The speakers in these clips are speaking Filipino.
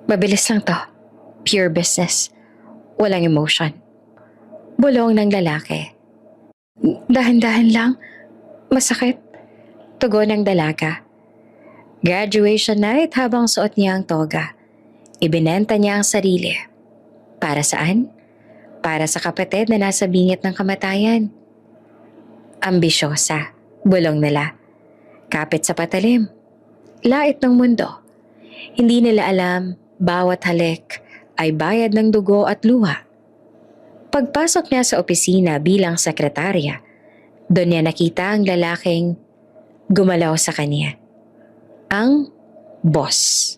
Mabilis lang to. Pure business. Walang emotion. Bulong ng lalaki. Dahan-dahan lang. Masakit. Tugon ng dalaga. Graduation night habang suot niya ang toga. Ibinenta niya ang sarili. Para saan? Para sa kapatid na nasa bingit ng kamatayan. Ambisyosa. Bulong nila. Kapit sa patalim. Lait ng mundo. Hindi nila alam bawat halik ay bayad ng dugo at luha. Pagpasok niya sa opisina bilang sekretarya, doon niya nakita ang lalaking gumalaw sa kanya. Ang boss.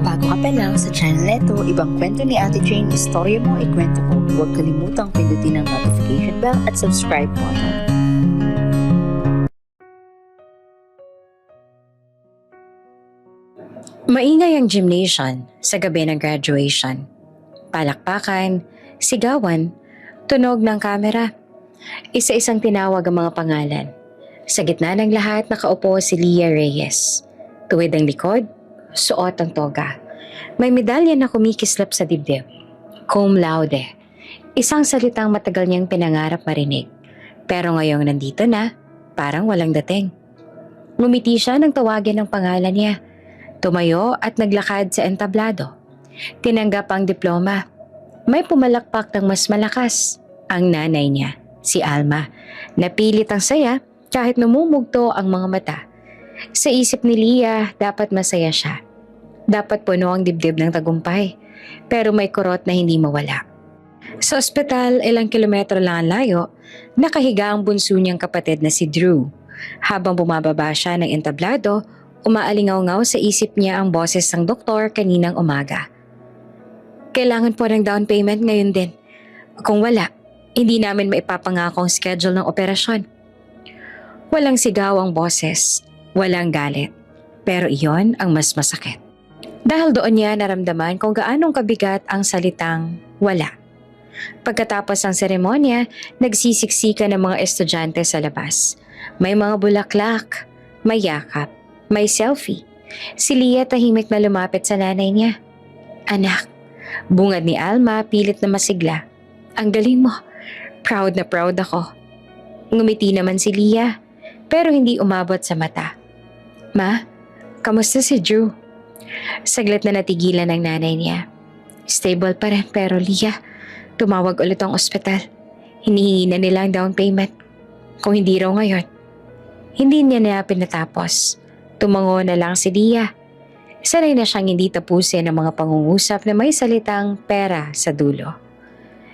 Bago ka pa lang sa channel neto, ibang kwento ni Ate Jane, istorya mo, ikwento ko. Huwag kalimutang pindutin ang notification bell at subscribe button. Maingay ang gymnasium sa gabi ng graduation. Palakpakan, sigawan, tunog ng kamera. Isa-isang tinawag ang mga pangalan. Sa gitna ng lahat nakaupo si Leah Reyes. Tuwid ang likod, suot ang toga. May medalya na kumikislap sa dibdib. Cum laude. Isang salitang matagal niyang pinangarap marinig. Pero ngayong nandito na, parang walang dating. Ngumiti siya nang tawagin ang pangalan niya. Tumayo at naglakad sa entablado. Tinanggap ang diploma. May pumalakpak ng mas malakas. Ang nanay niya, si Alma. Napilit ang saya kahit namumugto ang mga mata. Sa isip ni Leah, dapat masaya siya. Dapat puno ang dibdib ng tagumpay. Pero may kurot na hindi mawala. Sa ospital, ilang kilometro lang ang layo, nakahiga ang bunso niyang kapatid na si Drew. Habang bumababa siya ng entablado, umaalingaw-ngaw sa isip niya ang boses ng doktor kaninang umaga. Kailangan po ng down payment ngayon din. Kung wala, hindi namin maipapangako ang schedule ng operasyon. Walang sigaw ang boses, walang galit. Pero iyon ang mas masakit. Dahil doon niya naramdaman kung gaanong kabigat ang salitang wala. Pagkatapos ng seremonya, nagsisiksika ng mga estudyante sa labas. May mga bulaklak, may yakap, may selfie. Si Leah tahimik na lumapit sa nanay niya. Anak, bungad ni Alma pilit na masigla. Ang galing mo. Proud na proud ako. Ngumiti naman si Leah, pero hindi umabot sa mata. Ma, kamusta si Drew? Saglit na natigilan ng nanay niya. Stable pa rin pero Leah, tumawag ulit ang ospital. Hinihingi na nila ang down payment. Kung hindi raw ngayon, hindi niya na pinatapos. Tumango na lang si Leah. Sanay na siyang hindi tapusin ang mga pangungusap na may salitang pera sa dulo.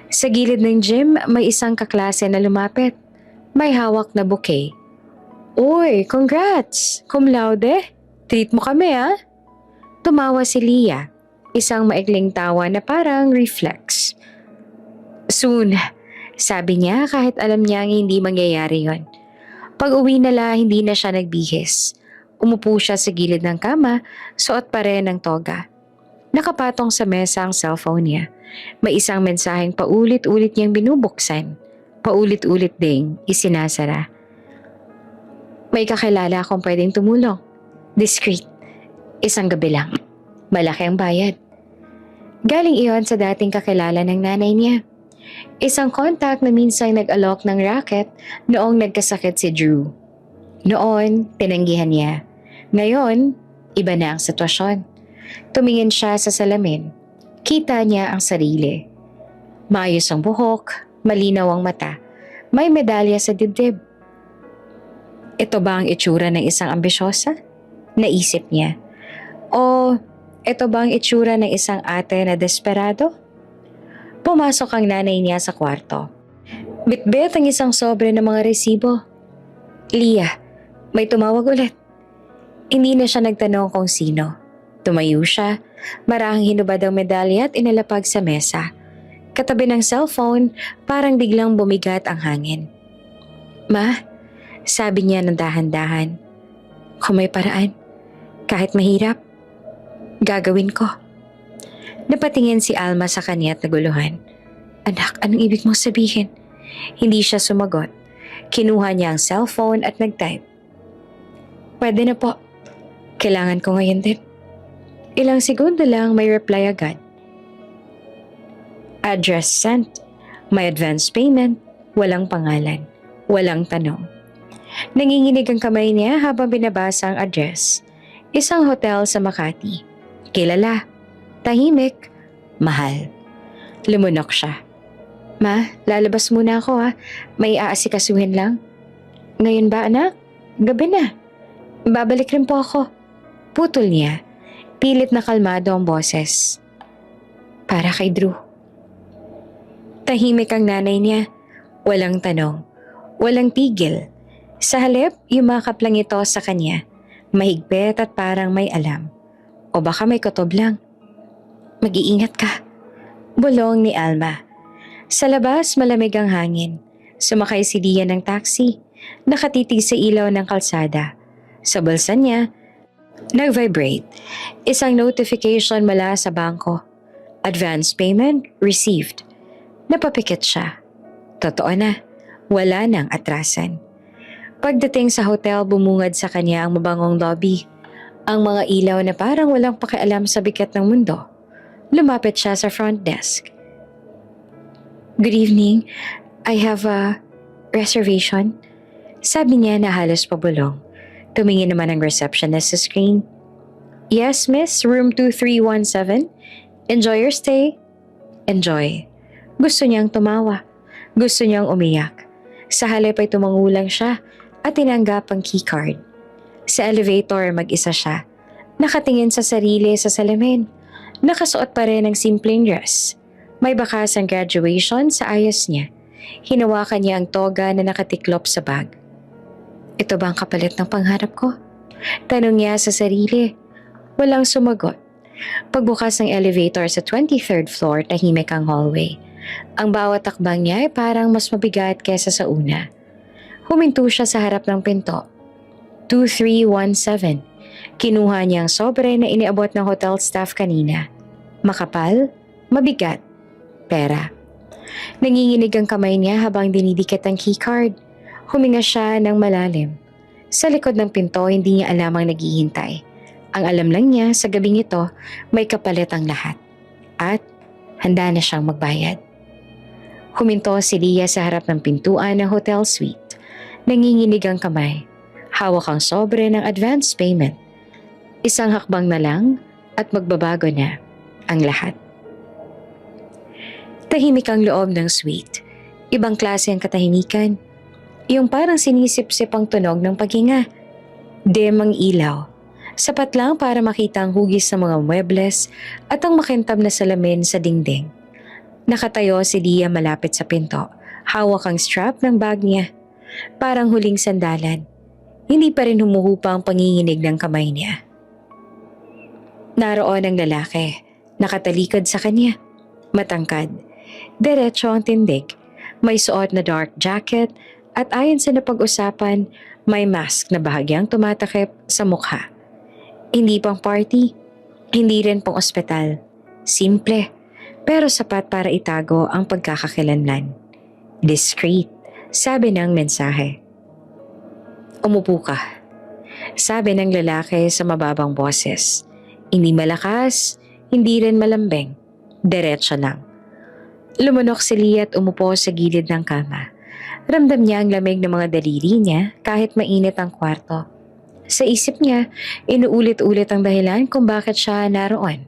Sa gilid ng gym, may isang kaklase na lumapit. May hawak na bouquet. Uy, congrats! Cum laude? Treat mo kami ah? Tumawa si Leah. Isang maikling tawa na parang reflex. Soon, sabi niya kahit alam niyang hindi mangyayari yon. Pag-uwi nila, hindi na siya nagbihis. Umupo siya sa gilid ng kama, suot pa rin ang toga. Nakapatong sa mesa ang cellphone niya. May isang mensaheng paulit-ulit niyang binubuksan. Paulit-ulit ding isinasara. May kakilala akong pwedeng tumulong. Discreet. Isang gabi lang. Malaki ang bayad. Galing iyon sa dating kakilala ng nanay niya. Isang contact na minsang nag-alok ng racket noong nagkasakit si Drew. Noon, tinanggihan niya. Ngayon, iba na ang sitwasyon. Tumingin siya sa salamin. Kita niya ang sarili. Maayos ang buhok, malinaw ang mata. May medalya sa dibdib. Ito ba ang itsura ng isang ambisyosa? Naisip niya. O ito ba ang itsura ng isang ate na desperado? Pumasok ang nanay niya sa kwarto. Bitbit ang isang sobre ng mga resibo. Leah, may tumawag ulit. Hindi na siya nagtanong kung sino. Tumayo siya, marahang hinubad ang medalya at inalapag sa mesa. Katabi ng cellphone, parang biglang bumigat ang hangin. Ma, sabi niya ng dahan-dahan. Kung may paraan, kahit mahirap, gagawin ko. Napatingin si Alma sa kanya at naguluhan. Anak, anong ibig mong sabihin? Hindi siya sumagot. Kinuha niya ang cellphone at nag-type. Pwede na po. Kailangan ko ngayon din. Ilang segundo lang may reply agad. Address sent. May advance payment. Walang pangalan. Walang tanong. Nanginginig ang kamay niya habang binabasa ang address. Isang hotel sa Makati. Kilala. Tahimik. Mahal. Lumunok siya. Ma, lalabas muna ako ha. May aasikasuhin lang. Ngayon ba anak? Gabi na. Babalik rin po ako. Putol niya. Pilit na kalmado ang boses. Para kay Drew. Tahimik ang nanay niya. Walang tanong. Walang tigil. Sa halip, yumakap lang ito sa kanya. Mahigpit at parang may alam. O baka may kutob lang. Mag-iingat ka. Bulong ni Alma. Sa labas, malamig ang hangin. Sumakay si Dia ng taxi. Nakatitig sa ilaw ng kalsada. Sa bulsa niya, nag-vibrate. Isang notification mula sa bangko. Advance payment received. Napapikit siya. Totoo na, wala nang atrasan. Pagdating sa hotel, bumungad sa kanya ang mabangong lobby. Ang mga ilaw na parang walang pakialam sa bigat ng mundo. Lumapit siya sa front desk. Good evening. I have a reservation. Sabi niya na halos pabulong. Tumingin naman ang receptionist sa screen. Yes, miss. Room 2317. Enjoy your stay. Enjoy. Gusto niyang tumawa. Gusto niyang umiyak. Sa halip ay tumangulang siya at tinanggap ang keycard. Sa elevator, mag-isa siya. Nakatingin sa sarili sa salamin. Nakasuot pa rin ng simpleng dress. May bakas ang graduation sa ayos niya. Hinawakan niya ang toga na nakatiklop sa bag. Ito ba ang kapalit ng pangarap ko? Tanong niya sa sarili. Walang sumagot. Pagbukas ng elevator sa 23rd floor, tahimik ang hallway. Ang bawat takbang niya ay parang mas mabigat kesa sa una. Huminto siya sa harap ng pinto. 2317. Kinuha niya ang sobre na iniabot ng hotel staff kanina. Makapal, mabigat, pera. Nanginginig ang kamay niya habang dinidikit ang keycard. Huminga siya ng malalim. Sa likod ng pinto, hindi niya alam ang naghihintay. Ang alam lang niya, sa gabing ito, may kapalit ang lahat. At handa na siyang magbayad. Huminto si Lia sa harap ng pintuan ng hotel suite. Nanginginig ang kamay. Hawak ang sobre ng advance payment. Isang hakbang na lang at magbabago na ang lahat. Tahimik ang loob ng suite. Ibang klase ang katahimikan. Yung parang sinisip-sip ang tunog ng paghinga. Dim ang ilaw. Sapat lang para makita ang hugis ng mga muebles at ang makintab na salamin sa dingding. Nakatayo si Lia malapit sa pinto. Hawak ang strap ng bag niya. Parang huling sandalan. Hindi pa rin humuhupa ang panginginig ng kamay niya. Naroon ang lalaki. Nakatalikod sa kanya. Matangkad. Diretso ang tindig. May suot na dark jacket at ayon sa napag-usapan, may mask na bahagyang tumatakip sa mukha. Hindi pang party, hindi rin pang ospital. Simple, pero sapat para itago ang pagkakakilanlan. Discreet, sabi ng mensahe. Umupo ka, sabi ng lalaki sa mababang boses. Hindi malakas, hindi rin malambing. Diretso lang. Lumunok si Lia at umupo sa gilid ng kama. Ramdam niya ang lamig ng mga daliri niya kahit mainit ang kwarto. Sa isip niya, inuulit-ulit ang dahilan kung bakit siya naroon.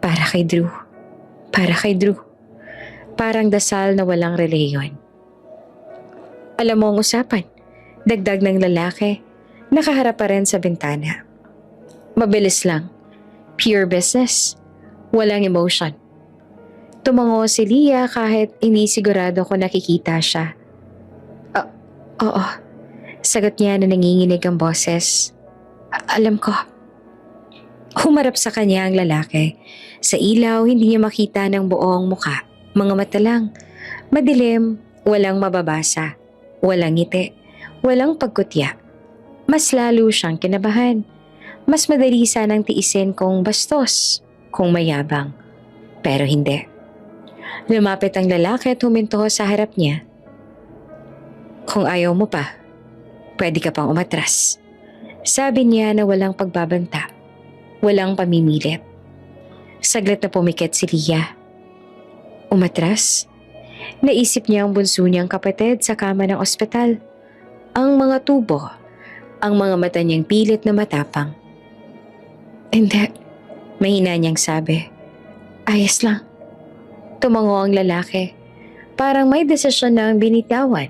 Para kay Drew. Para kay Drew. Parang dasal na walang reliyon. Alam mo ang usapan. Dagdag ng lalaki. Nakaharap pa rin sa bintana. Mabilis lang. Pure business. Walang emotion. Tumango si Lia kahit inisigurado ko nakikita siya. Oo. Sagot niya na nanginginig ang boses. Alam ko. Humarap sa kanya ang lalaki. Sa ilaw, hindi niya makita ng buong muka. Mga mata lang. Madilim, walang mababasa. Walang ngiti. Walang pagkutya. Mas lalo siyang kinabahan. Mas madali sanang tiisin kung bastos, kung mayabang. Pero hindi. Lumapit ang lalaki at huminto sa harap niya. Kung ayaw mo pa, pwede ka pang umatras. Sabi niya na walang pagbabanta, walang pamimilit. Saglit na pumikit si Lia. Umatras. Naisip niya ang bunso niyang kapatid sa kama ng ospital. Ang mga tubo, ang mga mata niyang pilit na matapang. Hindi, mahina niyang sabi. Ayos lang. Tumango ang lalaki. Parang may desisyon na ang binitawan.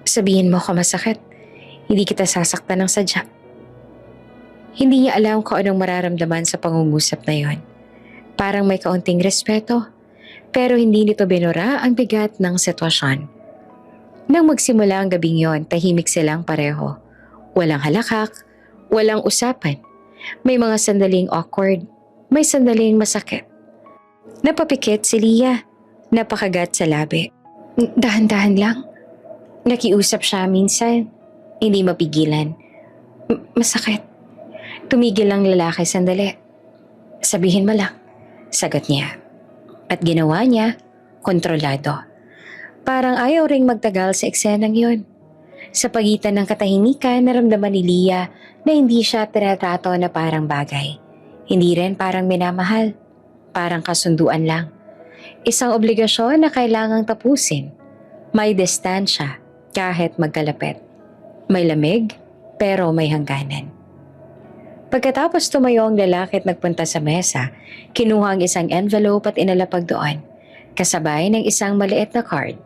Sabihin mo ko masakit. Hindi kita sasaktan ng sadya. Hindi niya alam kung anong mararamdaman sa pangungusap na yon. Parang may kaunting respeto, pero hindi nito binura ang bigat ng sitwasyon. Nang magsimula ang gabing yon, tahimik silang pareho. Walang halakak, walang usapan. May mga sandaling awkward, may sandaling masakit. Napapikit si Lia, napakagat sa labi. Dahan-dahan lang. Nakiusap siya minsan, hindi mapigilan. Masakit. Tumigil ang lalaki sandali. Sabihin mo lang, sagot niya. At ginawa niya, kontrolado. Parang ayaw ring magtagal sa eksenang yun. Sa pagitan ng katahimikan, naramdaman ni Lia na hindi siya tinatrato na parang bagay. Hindi rin parang minamahal. Parang kasunduan lang. Isang obligasyon na kailangang tapusin. May distansya kahit magkalapit. May lamig pero may hangganan. Pagkatapos tumayo ang lalaki at nagpunta sa mesa, kinuha ang isang envelope at inalapag doon, kasabay ng isang maliit na card.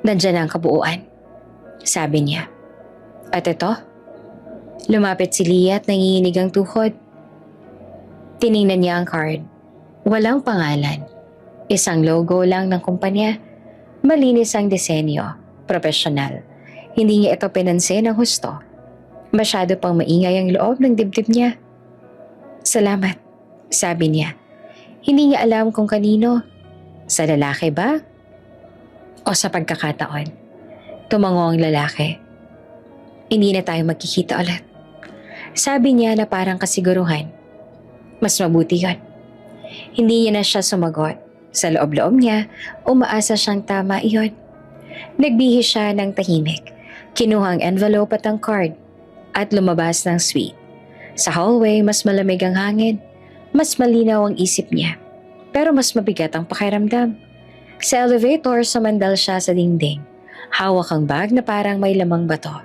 Nandiyan ang kabuuan, sabi niya. At ito? Lumapit si Lia at nanginginig ang tuhod. Tiningnan niya ang card. Walang pangalan. Isang logo lang ng kumpanya. Malinis ang disenyo. Profesional. Hindi niya ito pinansin ng husto. Masyado pang maingay ang loob ng dibdib niya. Salamat, sabi niya. Hindi niya alam kung kanino. Sa lalaki ba? O sa pagkakataon? Tumango ang lalaki. Hindi na tayo magkikita ulit. Sabi niya na parang kasiguruhan. Mas mabuti yun. Hindi niya na siya sumagot. Sa loob-loob niya, umaasa siyang tama iyon. Nagbihis siya ng tahimik. Kinuha ang envelope at ang card at lumabas ng suite. Sa hallway, mas malamig ang hangin. Mas malinaw ang isip niya. Pero mas mabigat ang pakiramdam. Sa elevator, sumandal siya sa dingding. Hawak ang bag na parang may lamang bato.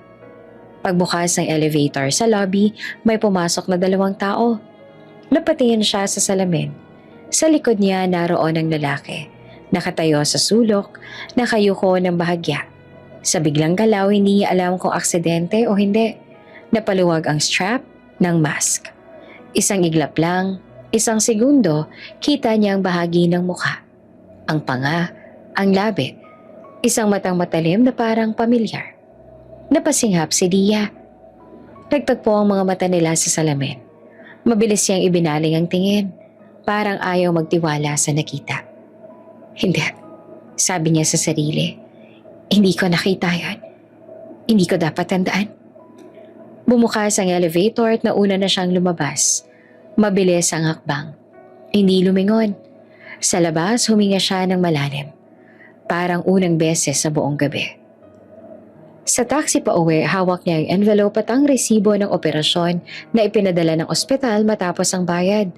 Pagbukas ng elevator sa lobby, may pumasok na 2 tao. Napatingin siya sa salamin. Sa likod niya naroon ang lalaki. Nakatayo sa sulok, nakayuko ng bahagya. Sa biglang galaw, hindi niya alam kung aksidente o hindi. Napaluwag ang strap ng mask. Isang iglap lang, isang segundo, kita niya ang bahagi ng mukha. Ang panga, ang labi, isang matang matalim na parang pamilyar. Napasinghap si Lia. Nagtagpo ang mga mata nila sa salamin. Mabilis siyang ibinaling ang tingin, parang ayaw magtiwala sa nakita. Hindi, sabi niya sa sarili. Hindi ko nakita yan. Hindi ko dapat tandaan. Bumukas ang elevator at nauna na siyang lumabas. Mabilis ang hakbang. Hindi lumingon. Sa labas, huminga siya ng malalim. Parang unang beses sa buong gabi. Sa taxi pa uwi, hawak niya ang envelope at ang resibo ng operasyon na ipinadala ng ospital matapos ang bayad.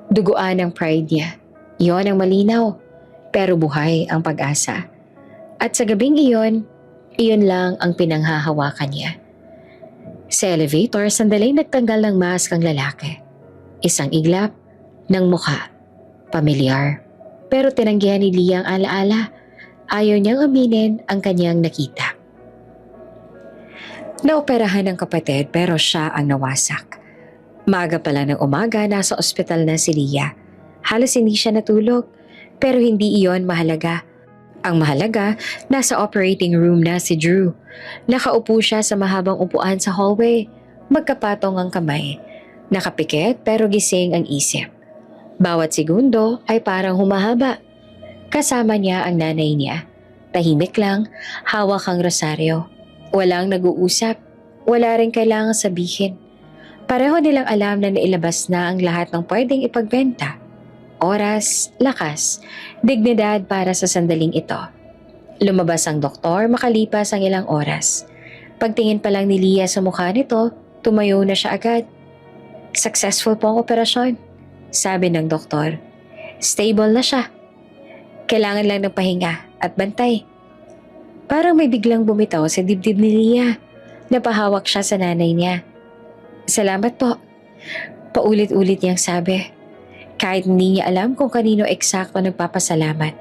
Duguan ang pride niya. Iyon ang malinaw. Pero buhay ang pag-asa. At sa gabing iyon lang ang pinanghahawakan niya. Sa elevator, sandaling nagtanggal ng mask ang lalaki. Isang iglap ng mukha. Pamilyar. Pero tinanggihan ni Lia ang alaala. Ayaw niyang aminin ang kanyang nakita. Naoperahan ng kapatid pero siya ang nawasak. Maaga pala ng umaga, nasa ospital na si Lia. Halos hindi siya natulog, pero hindi iyon mahalaga. Ang mahalaga, nasa operating room na si Drew. Nakaupo siya sa mahabang upuan sa hallway. Magkapatong ang kamay. Nakapikit pero gising ang isip. Bawat segundo ay parang humahaba. Kasama niya ang nanay niya. Tahimik lang, hawak ang rosaryo. Walang nag-uusap. Wala rin kailangang sabihin. Pareho nilang alam na nailabas na ang lahat ng pwedeng ipagbenta. Oras, lakas, dignidad para sa sandaling ito. Lumabas ang doktor makalipas ang ilang oras. Pagtingin pa lang ni Leah sa mukha nito, tumayo na siya agad. Successful po ang operasyon, sabi ng doktor. Stable na siya. Kailangan lang ng pahinga at bantay. Parang may biglang bumitaw sa dibdib ni Leah. Napahawak siya sa nanay niya. Salamat po. Paulit-ulit niyang sabi. Kahit hindi niya alam kung kanino eksakto nagpapasalamat.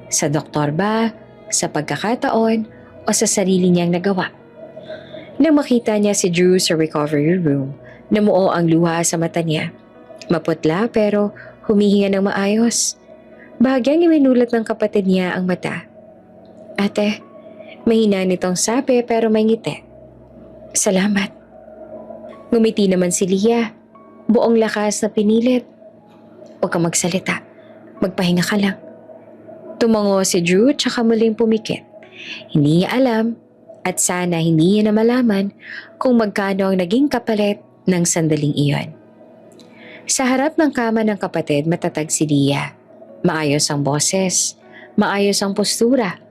Sa doktor ba, sa pagkakataon, o sa sarili niyang nagawa. Nang makita niya si Drew sa recovery room, namuo ang luha sa mata niya. Maputla pero humihinga ng maayos. Bahagyang iminulat ng kapatid niya ang mata. Ate, mahina nitong sabi pero may ngiti. Salamat. Ngumiti naman si Leah. Buong lakas na pinilit. Huwag kang magsalita. Magpahinga ka lang. Tumango si Drew tsaka muling pumikit. Hindi niya alam at sana hindi niya na malaman kung magkano ang naging kapalit ng sandaling iyon. Sa harap ng kama ng kapatid, matatag si Leah. Maayos ang boses, maayos ang postura.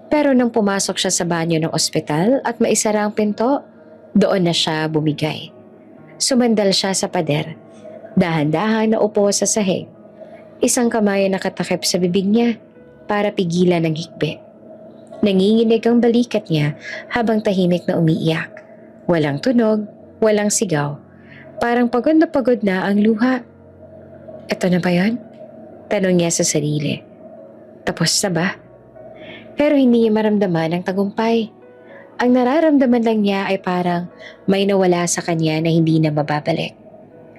Pero nang pumasok siya sa banyo ng ospital at maisara ang pinto, doon na siya bumigay. Sumandal siya sa pader. Dahan-dahan na upo sa sahig. Isang kamay ang nakatakip sa bibig niya para pigilan ang hikbi. Nanginginig ang balikat niya habang tahimik na umiiyak. Walang tunog, walang sigaw. Parang pagod na ang luha. Ito na ba yun? Tanong niya sa sarili. Tapos na ba? Pero hindi niya maramdaman ang tagumpay. Ang nararamdaman lang niya ay parang may nawala sa kanya na hindi na mababalik.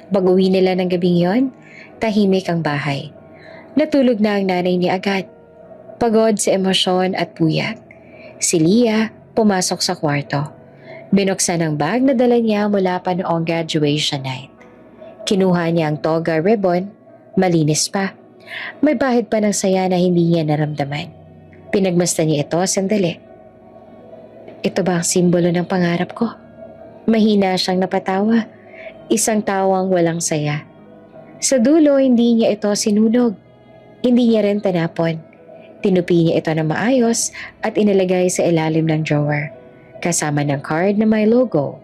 Pag-uwi nila ng gabing yon, tahimik ang bahay. Natulog na ang nanay niya agad. Pagod sa emosyon at puyat. Si Leah pumasok sa kwarto. Binuksan ang bag na dala niya mula pa noong graduation night. Kinuha niya ang toga ribbon, malinis pa. May bahid pa ng saya na hindi niya naramdaman. Pinagmasdan niya ito sandali. Ito ba ang simbolo ng pangarap ko? Mahina siyang napatawa. Isang tawang walang saya. Sa dulo, hindi niya ito sinunog. Hindi niya rin tinapon. Tinupi niya ito na maayos at inilagay sa ilalim ng drawer, kasama ng card na may logo.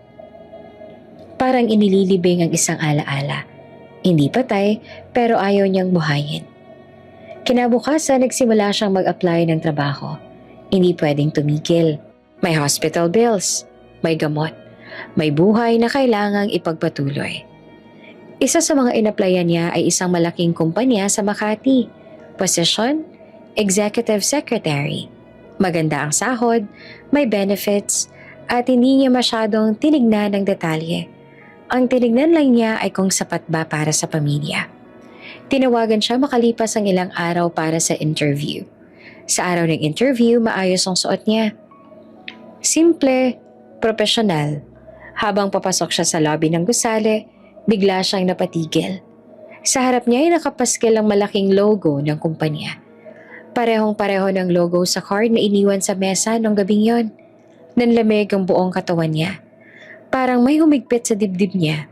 Parang inililibing ang isang alaala. Hindi patay, pero ayaw niyang buhayin. Kinabukasan, nagsimula siyang mag-apply ng trabaho. Hindi pwedeng tumigil. May hospital bills, may gamot, may buhay na kailangang ipagpatuloy. Isa sa mga in-applyan niya ay isang malaking kumpanya sa Makati. Posisyon, Executive Secretary. Maganda ang sahod, may benefits, at hindi niya masyadong tinignan ng detalye. Ang tinignan lang niya ay kung sapat ba para sa pamilya. Tinawagan siya makalipas ang ilang araw para sa interview. Sa araw ng interview, maayos ang suot niya. Simple, profesional. Habang papasok siya sa lobby ng gusali, bigla siyang napatigil. Sa harap niya ay nakapaskil ang malaking logo ng kumpanya. Parehong-pareho ng logo sa card na iniwan sa mesa nung gabing yon. Nanlamig ang buong katawan niya. Parang may humigpit sa dibdib niya.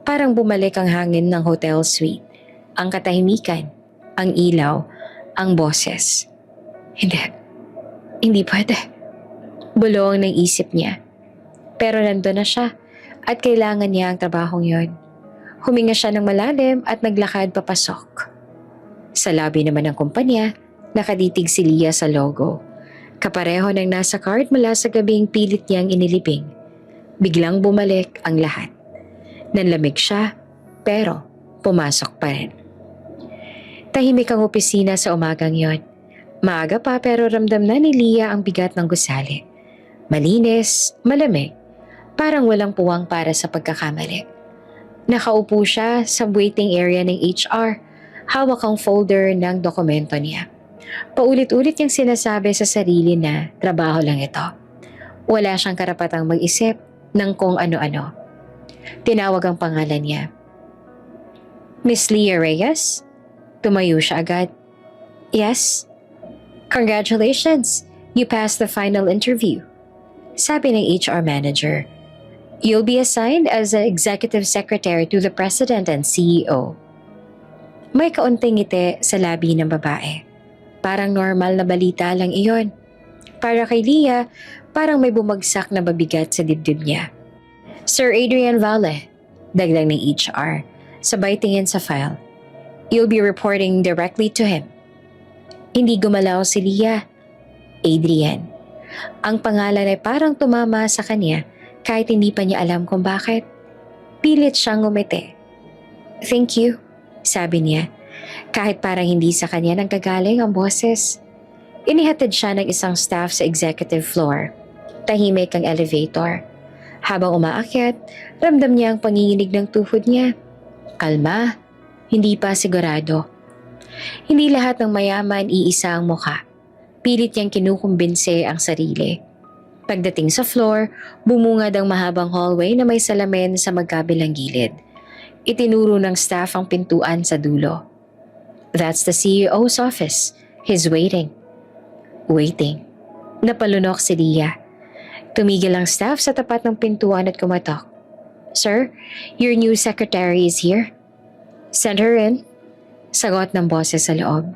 Parang bumalik ang hangin ng hotel suite. Ang katahimikan, ang ilaw, ang boses. Hindi pwede. Bulong ng isip niya. Pero nandun na siya at kailangan niya ang trabahong yon. Huminga siya ng malalim at naglakad papasok. Sa lobby naman ng kumpanya, nakaditig si Leah sa logo. Kapareho ng nasa card mula sa gabing pilit niyang inilibing. Biglang bumalik ang lahat. Nanlamig siya, pero pumasok pa rin. Tahimik ang opisina sa umagang yon. Maaga pa pero ramdam na ni Leah ang bigat ng gusali. Malinis, malamig, parang walang puwang para sa pagkakamali. Nakaupo siya sa waiting area ng HR, hawak ang folder ng dokumento niya. Paulit-ulit niyang sinasabi sa sarili na trabaho lang ito. Wala siyang karapatang mag-isip ng kung ano-ano. Tinawag ang pangalan niya. Miss Leah Reyes? Tumayo siya agad. Yes? Congratulations! You passed the final interview. Sabi ng HR manager, you'll be assigned as an executive secretary to the president and CEO. May kaunting ngiti sa labi ng babae. Parang normal na balita lang iyon. Para kay Leah, Parang may bumagsak na mabigat sa dibdib niya. Sir Adrian Valle, dagdag ng HR, sabay tingin sa file. You'll be reporting directly to him. Hindi gumalaw si Leah. Adrian. Ang pangalan ay parang tumama sa kanya kahit hindi pa niya alam kung bakit. Pilit siyang ngumiti. Thank you, sabi niya. Kahit parang hindi sa kanya nanggagaling ang boses. Inihatid siya ng isang staff sa executive floor. Tahimik ang elevator. Habang umaakyat, ramdam niya ang panginginig ng tuhod niya. Kalma, hindi pa sigurado. Hindi lahat ng mayaman iisa ang mukha. Pilit niyang kinukumbinse ang sarili. Pagdating sa floor, bumungad ang mahabang hallway na may salamin sa magkabilang gilid. Itinuro ng staff ang pintuan sa dulo. That's the CEO's office. He's waiting. Waiting. Napalunok si Leah. Tumigil ang staff sa tapat ng pintuan at kumatok. Sir, your new secretary is here. Send her in. Sagot ng boses sa loob.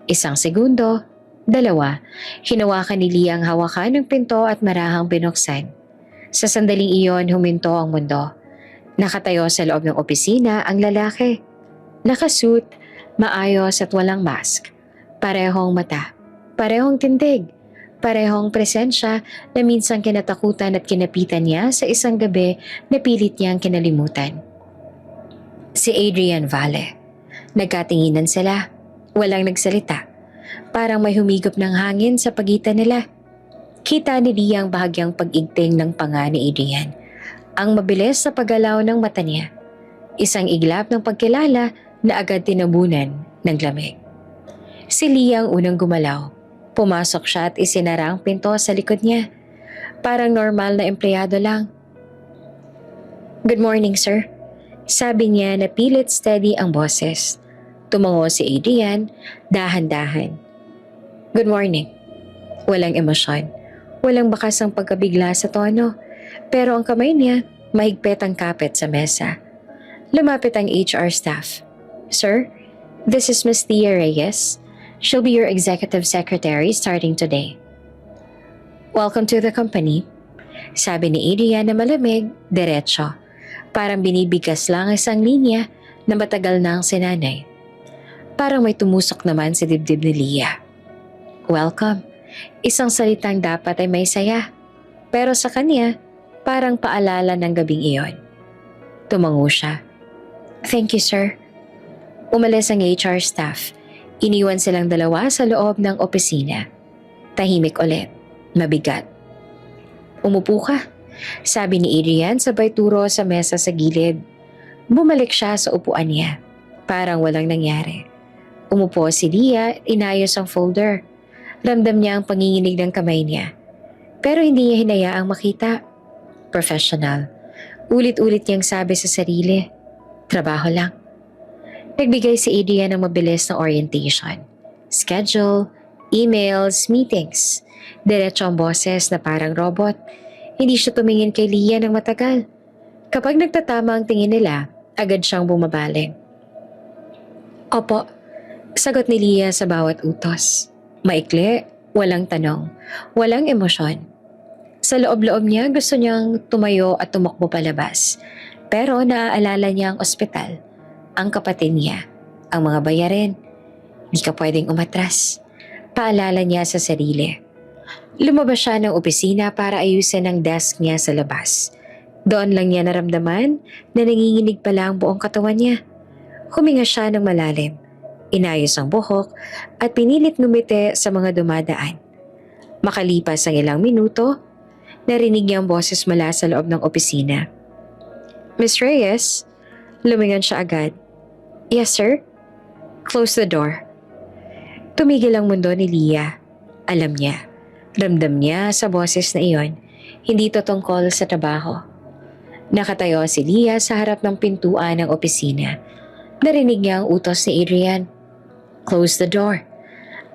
Isang segundo, dalawa, hinawakan ni Leah ang hawakan ng pinto at marahang binuksan. Sa sandaling iyon, huminto ang mundo. Nakatayo sa loob ng opisina ang lalaki. Nakasuit, maayos at walang mask. Parehong mata, parehong tindig, parehong presensya na minsan kinatakutan at kinapitan niya sa isang gabi na pilit niyang kinalimutan. Si Adrian Valle. Nagkatinginan sila. Walang nagsalita. Parang may humigop ng hangin sa pagitan nila. Kita ni Leah ang bahagyang pag-igting ng panga ni Adrian. Ang mabilis sa paggalaw ng mata niya. Isang iglap ng pagkilala na agad tinabunan ng lamig. Si Leah ang unang gumalaw. Pumasok siya at isinara ang pinto sa likod niya. Parang normal na empleyado lang. Good morning, sir. Sabi niya na pilit steady ang boses. Tumango si Adrian, dahan-dahan. Good morning. Walang emosyon. Walang bakas ang pagkabigla sa tono. Pero ang kamay niya, mahigpit ang kapit sa mesa. Lumapit ang HR staff. Sir, this is Miss Leah Reyes. She'll be your executive secretary starting today. Welcome to the company. Sabi ni Adrian na malamig, diretso. Parang binibigas lang isang linya na matagal na ang sinanay. Parang may tumusok naman sa dibdib ni Leah. Welcome. Isang salitang dapat ay may saya. Pero sa kanya, parang paalala ng gabing iyon. Tumango siya. Thank you, sir. Umalis ang HR staff. Iniwan silang dalawa sa loob ng opisina. Tahimik ulit. Mabigat. Umupo ka, sabi ni Adrian sabay turo sa mesa sa gilid. Bumalik siya sa upuan niya. Parang walang nangyari. Umupo si Leah, inayos ang folder. Ramdam niya ang panginginig ng kamay niya. Pero hindi niya hinayaang makita. Professional. Ulit-ulit niyang sabi sa sarili, trabaho lang. Nagbigay si Adrian ng mabilis na orientation. Schedule, emails, meetings. Diretso ang boses na parang robot. Hindi siya tumingin kay Leah ng matagal. Kapag nagtatama ang tingin nila, agad siyang bumabaling. Opo, sagot ni Leah sa bawat utos. Maikli, walang tanong, walang emosyon. Sa loob-loob niya gusto niyang tumayo at tumakbo palabas. Pero naaalala niya ang ospital, ang kapatid niya, ang mga bayarin. Di ka pwedeng umatras. Paalala niya sa sarili. Lumabas siya ng opisina para ayusin ang desk niya sa labas. Doon lang niya naramdaman na nanginginig pala ang buong katawan niya. Huminga siya ng malalim. Inayos ang buhok at pinilit ngumiti sa mga dumadaan. Makalipas ang ilang minuto, narinig niya ang boses mula sa loob ng opisina. Miss Reyes, lumingon siya agad. Yes, sir? Close the door. Tumigil ang mundo ni Leah. Alam niya, ramdam niya sa boses na iyon, hindi to tungkol sa trabaho. Nakatayo si Leah sa harap ng pintuan ng opisina. Narinig niya ang utos ni Adrian. Close the door.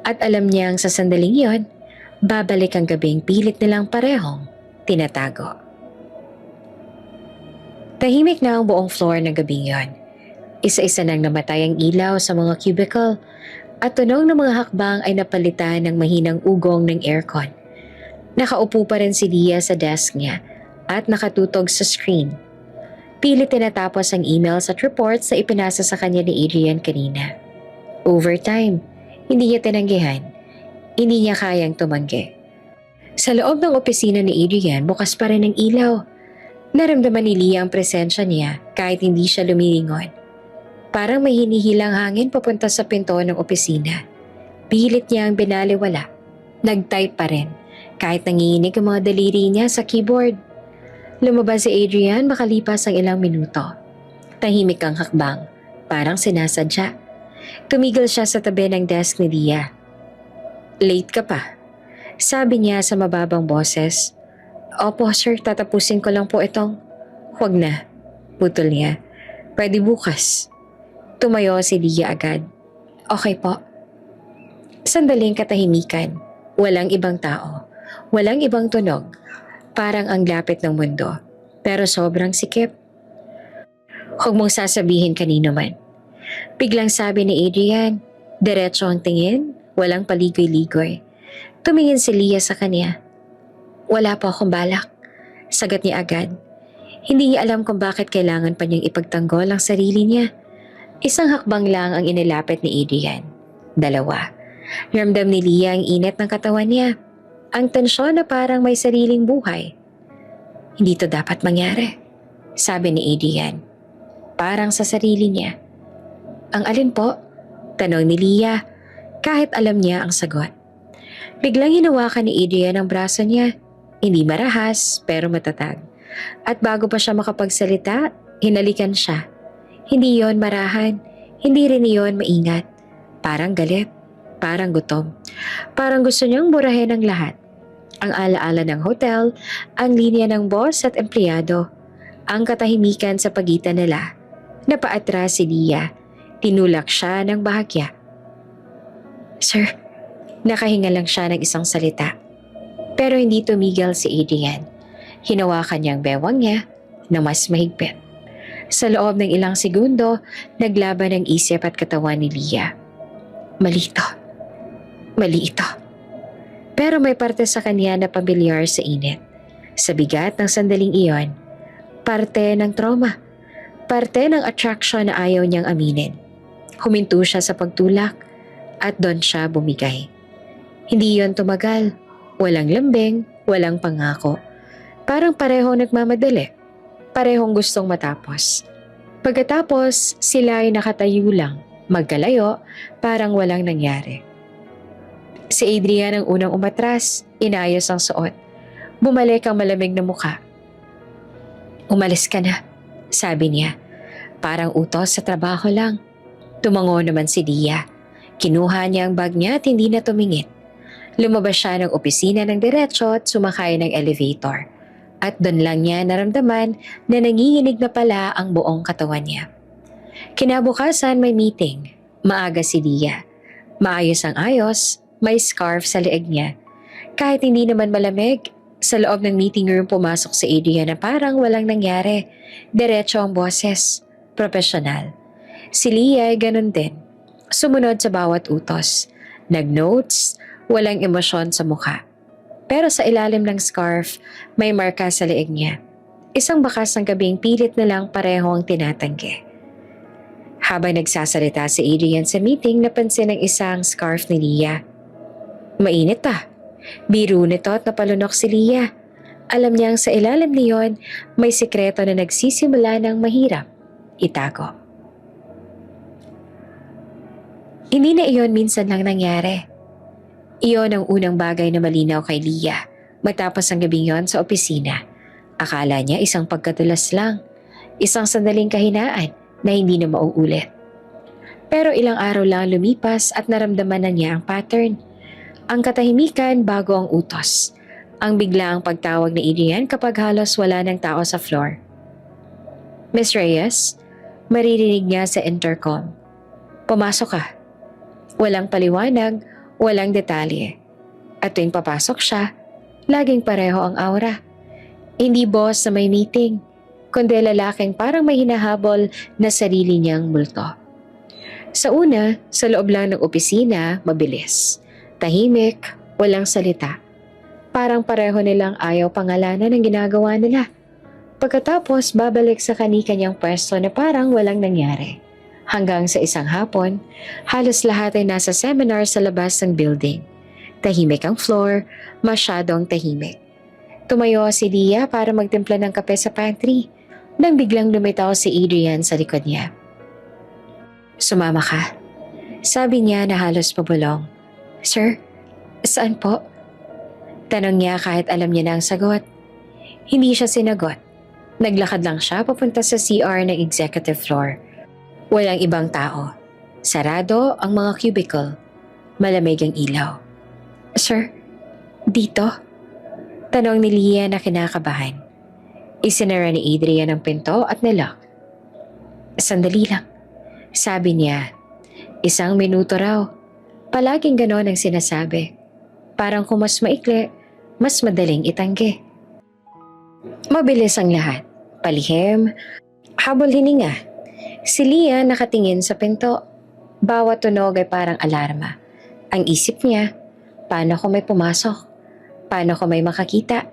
At alam niyang sa sandaling iyon, babalik ang gabing pilit nilang parehong tinatago. Tahimik na ang buong floor ng gabing iyon. Isa-isa nang namatay ang ilaw sa mga cubicle at tunog ng mga hakbang ay napalitan ng mahinang ugong ng aircon. Nakaupo pa rin si Lia sa desk niya at nakatutog sa screen. Pilit tinatapos ang emails at reports na ipinasa sa kanya ni Adrian kanina. Overtime, hindi niya tinanggihan. Hindi niya kayang tumanggi. Sa loob ng opisina ni Adrian, bukas pa rin ang ilaw. Naramdaman ni Lia ang presensya niya kahit hindi siya lumilingon. Parang may hinihilang hangin papunta sa pinto ng opisina. Pilit niya ang binaliwala. Nag-type pa rin kahit nanginginig ang mga daliri niya sa keyboard. Lumabas si Adrian makalipas ang ilang minuto. Tahimik ang hakbang, parang sinasadya. Tumigil siya sa tabi ng desk ni Lia. "Late ka pa," sabi niya sa mababang boses. "Opo sir, tatapusin ko lang po itong..." "Huwag na," putol niya. "Pwede bukas." Tumayo si Lia agad. "Okay po." Sandaling katahimikan. Walang ibang tao. Walang ibang tunog. Parang ang lapit ng mundo. Pero sobrang sikip. "Huwag mong sasabihin kanino man." Biglang sabi ni Adrian. Diretso ang tingin, walang paligoy-ligoy. Tumingin si Lia sa kanya. "Wala po akong balak," sagot niya agad. Hindi niya alam kung bakit kailangan pa niyang ipagtanggol ang sarili niya. Isang hakbang lang ang inilapit ni Adrian. Dalawa. Ramdam ni Lia ang init ng katawan niya. Ang tensyon na parang may sariling buhay. "Hindi to dapat mangyari," sabi ni Adrian. Parang sa sarili niya. "Ang alin po?" tanong ni Lia, kahit alam niya ang sagot. Biglang hinawakan ni Adrian ang braso niya. Hindi marahas pero matatag. At bago pa siya makapagsalita, hinalikan siya. Hindi yon marahan, hindi rin yon maingat. Parang galit, parang gutom. Parang gusto niyang burahin ang lahat. Ang alaala ng hotel, ang linya ng boss at empleyado, ang katahimikan sa pagitan nila. Napaatras si Lia. Tinulak siya ng bahagya. "Sir," nakahinga lang siya ng isang salita. Pero hindi tumigil si Adrian. Hinawakan niya ang bewang niya na mas mahigpit. Sa loob ng ilang segundo, naglaban ang isip at katawan ni Lia. Mali ito. Mali ito. Pero may parte sa kanya na pamilyar sa init. Sa bigat ng sandaling iyon, parte ng trauma. Parte ng attraction na ayaw niyang aminin. Huminto siya sa pagtulak at doon siya bumigay. Hindi yon tumagal. Walang lambing, walang pangako. Parang pareho nagmamadali. Parehong gustong matapos. Pagkatapos, sila ay nakatayo lang, magkalayo, parang walang nangyari. Si Adrian ang unang umatras, inayos ang suot. Bumalik ang malamig na muka. "Umalis ka na," sabi niya. Parang utos sa trabaho lang. Tumango naman si Lia. Kinuha niya ang bag niya at hindi na tumingin. Lumabas siya ng opisina ng diretso at sumakay ng elevator. At doon lang niya naramdaman na nanginginig na pala ang buong katawan niya. Kinabukasan may meeting. Maaga si Lia. Maayos ang ayos, may scarf sa leeg niya. Kahit hindi naman malamig, sa loob ng meeting room pumasok si Adrian na parang walang nangyari. Diretso ang boses. Profesional. Si Lia ay ganun din. Sumunod sa bawat utos. Nag-notes, walang emosyon sa mukha. Pero sa ilalim ng scarf, may marka sa leeg niya. Isang bakas ng gabing pilit na lang pareho ang tinatanggi. Habang nagsasalita si Adrian sa meeting, napansin ng isang scarf ni Lia. Mainit pa. Biro nito at napalunok si Lia. Alam niyang sa ilalim niyon, may sikreto na nagsisimula ng mahirap itago. Hindi na iyon minsan lang nangyari. Iyon ang unang bagay na malinaw kay Lia matapos ang gabing yon sa opisina. Akala niya isang pagkatulas lang, isang sandaling kahinaan na hindi na mauulit. Pero ilang araw lang lumipas at naramdaman na niya ang pattern. Ang katahimikan bago ang utos. Ang biglaang pagtawag ni Adrian kapag halos wala ng tao sa floor. "Miss Reyes?" Maririnig niya sa intercom. "Pumasok ka." Walang paliwanag, walang detalye. At tuwing papasok siya, laging pareho ang aura. Hindi boss na may meeting, kundi lalaking parang may hinahabol na sarili niyang multo. Sa una, sa loob lang ng opisina, mabilis. Tahimik, walang salita. Parang pareho nilang ayaw pangalanan ang ginagawa nila. Pagkatapos, babalik sa kani-kanyang pwesto na parang walang nangyari. Hanggang sa isang hapon, halos lahat ay nasa seminar sa labas ng building. Tahimik ang floor, masyadong tahimik. Tumayo si Dia para magtimpla ng kape sa pantry nang biglang lumitaw si Adrian sa likod niya. "Sumama ka," sabi niya na halos pabulong. "Sir, saan po?" Tanong niya kahit alam niya na ang sagot. Hindi siya sinagot. Naglakad lang siya papunta sa CR ng executive floor. Walang ibang tao. Sarado ang mga cubicle. Malamig ang ilaw. "Sir, dito?" Tanong ni Leah na kinakabahan. Isinara ni Adrian ang pinto at nilock. "Sandali lang," sabi niya. 1 minuto raw. Palaging ganon ang sinasabi. Parang kung mas maikli, mas madaling itanggi. Mabilis ang lahat. Palihim, habol hininga. Si Leah nakatingin sa pinto. Bawat tunog ay parang alarma. Ang isip niya, paano kung may pumasok? Paano kung may makakita?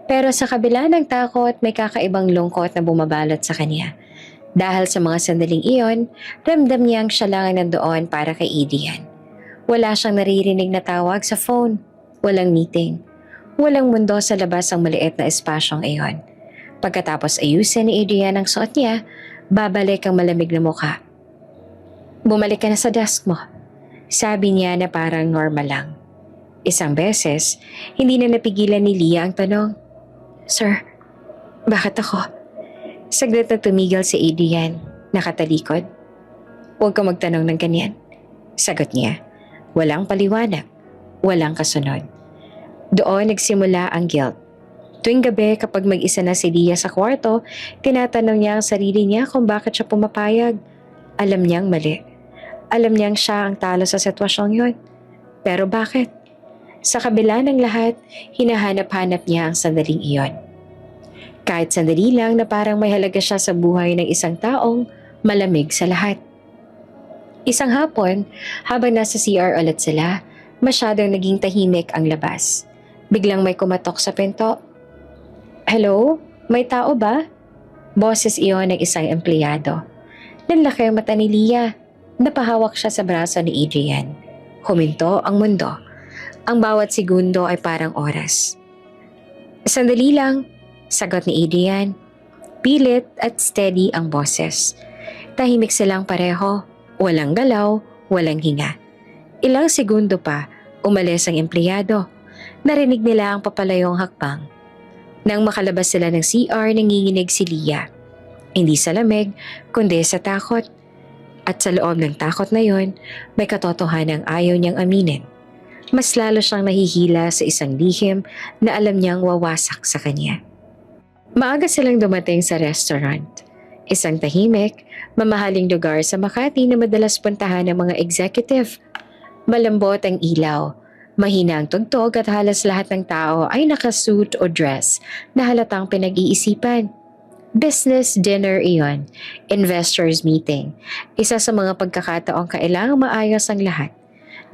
Pero sa kabila ng takot, may kakaibang lungkot na bumabalot sa kanya. Dahil sa mga sandaling iyon, ramdam niyang siya lang ang nandoon para kay Adrian. Wala siyang naririnig na tawag sa phone. Walang meeting. Walang mundo sa labas ang maliit na espasyong iyon. Pagkatapos ayusin ni Adrian ang suot niya, babalik ang malamig na mukha. "Bumalik ka na sa desk mo," sabi niya na parang normal lang. 1 beses, hindi na napigilan ni Leah ang tanong. "Sir, bakit ako?" Saglit na tumigil si Adrian, nakatalikod. "Huwag ka magtanong ng ganyan," sagot niya. Walang paliwanag, walang kasunod. Doon nagsimula ang guilt. Tuwing gabi kapag mag-isa na si Leah sa kwarto, tinatanong niya ang sarili niya kung bakit siya pumapayag. Alam niyang mali. Alam niyang siya ang talo sa sitwasyong yun. Pero bakit? Sa kabila ng lahat, hinahanap-hanap niya ang sandaling iyon. Kahit sandali lang na parang may halaga siya sa buhay ng isang taong malamig sa lahat. Isang hapon, habang nasa CR ulit sila, masyadong naging tahimik ang labas. Biglang may kumatok sa pinto. "Hello? May tao ba?" Boses iyon ng isang empleyado. Nanlaki ang mata ni Leah. Napahawak siya sa braso ni Adrian. Huminto ang mundo. Ang bawat segundo ay parang oras. "Sandali lang," sagot ni Adrian. Pilit at steady ang boses. Tahimik silang pareho. Walang galaw, walang hinga. Ilang segundo pa, umalis ang empleyado. Narinig nila ang papalayong hakbang. Nang makalabas sila ng CR, nanginginig si Leah. Hindi sa lamig, kundi sa takot. At sa loob ng takot na yon, may katotohanang ayaw niyang aminin. Mas lalo siyang nahihila sa isang lihim na alam niyang wawasak sa kanya. Maaga silang dumating sa restaurant. Isang tahimik, mamahaling lugar sa Makati na madalas puntahan ng mga executive. Malambot ang ilaw, mahina ang tugtog at halos lahat ng tao ay nakasuit o dress na halatang pinag-iisipan. Business dinner iyon, investors meeting. Isa sa mga pagkakataong kailangang maayos ang lahat.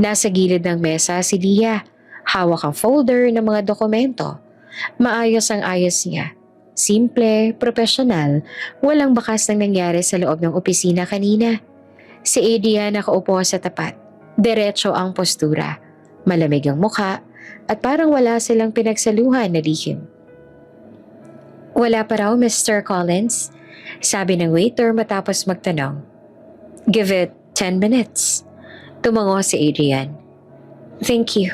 Nasa gilid ng mesa si Leah, hawak ang folder ng mga dokumento. Maayos ang ayos niya. Simple, profesional, walang bakas ng nangyari sa loob ng opisina kanina. Si Adrian nakaupo sa tapat. Diretso ang postura. Malamig ang mukha at parang wala silang pinagsaluhan na lihim. "Wala pa raw, Mr. Collins," sabi ng waiter matapos magtanong. "Give it 10 minutes. Tumango si Adrian. "Thank you."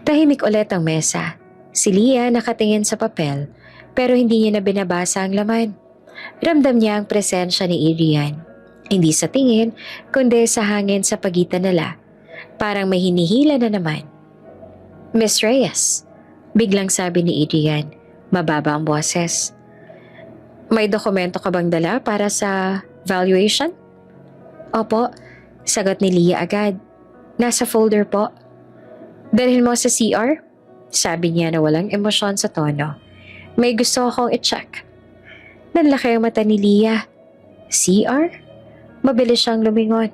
Tahimik ulit ang mesa. Si Leah nakatingin sa papel. Pero hindi niya na binabasa ang laman. Ramdam niya ang presensya ni Adrian. Hindi sa tingin, kundi sa hangin sa pagitan nila. Parang may hinihila na naman. "Miss Reyes," biglang sabi ni Adrian. Mababa ang boses. "May dokumento ka bang dala para sa valuation?" "Opo," sagot ni Leah agad. "Nasa folder po." "Dalhin mo sa CR?" Sabi niya na walang emosyon sa tono. "May gusto akong i-check." Nanlaki ang mata ni Leah. "CR?" Mabilis siyang lumingon.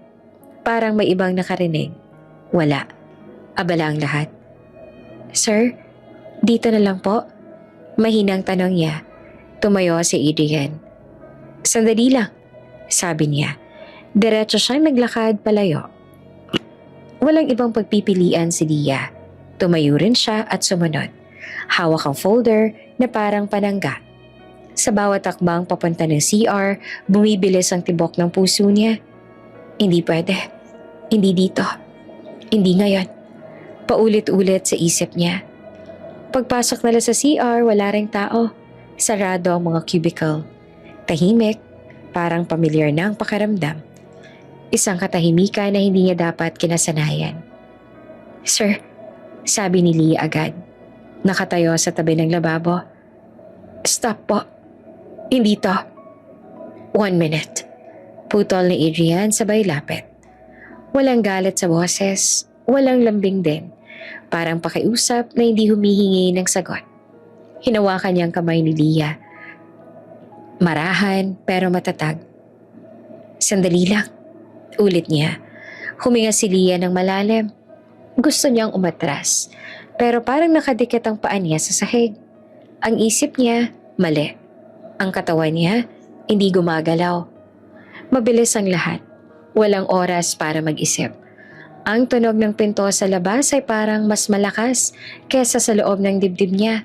Parang may ibang nakarinig. Wala. Abala ang lahat. "Sir, Dito na lang po. Mahinang tanong niya. Tumayo si Adrian. Sandali lang, sabi niya. Diretso siyang naglakad palayo. Walang ibang pagpipilian si Lia. Tumayo rin siya at sumunod. Hawak ang folder na parang panangga. Sa bawat takbang papunta ng CR, bumibilis ang tibok ng puso niya. Hindi pwede. Hindi dito. Hindi ngayon. Paulit-ulit sa isip niya. Pagpasok nila sa CR, wala ring tao. Sarado ang mga cubicle. Tahimik, parang pamilyar na ang pakiramdam. Isang katahimikan na hindi niya dapat kinasanayan. Sir, sabi ni Lee agad. Nakatayo sa tabi ng lababo. Stop po. Hindi to. 1 minute. Putol ni Adrian sabay lapit. Walang galit sa boses, walang lambing din. Parang pakiusap na hindi humihingi ng sagot. Hinawakan niyang kamay ni Lia. Marahan pero matatag. Sandali lang. Ulit niya. Huminga si Lia ng malalim. Gusto niyang umatras. Pero parang nakadikit ang paa niya sa sahig. Ang isip niya, mali. Ang katawan niya, hindi gumagalaw. Mabilis ang lahat. Walang oras para mag-isip. Ang tunog ng pinto sa labas ay parang mas malakas kesa sa loob ng dibdib niya.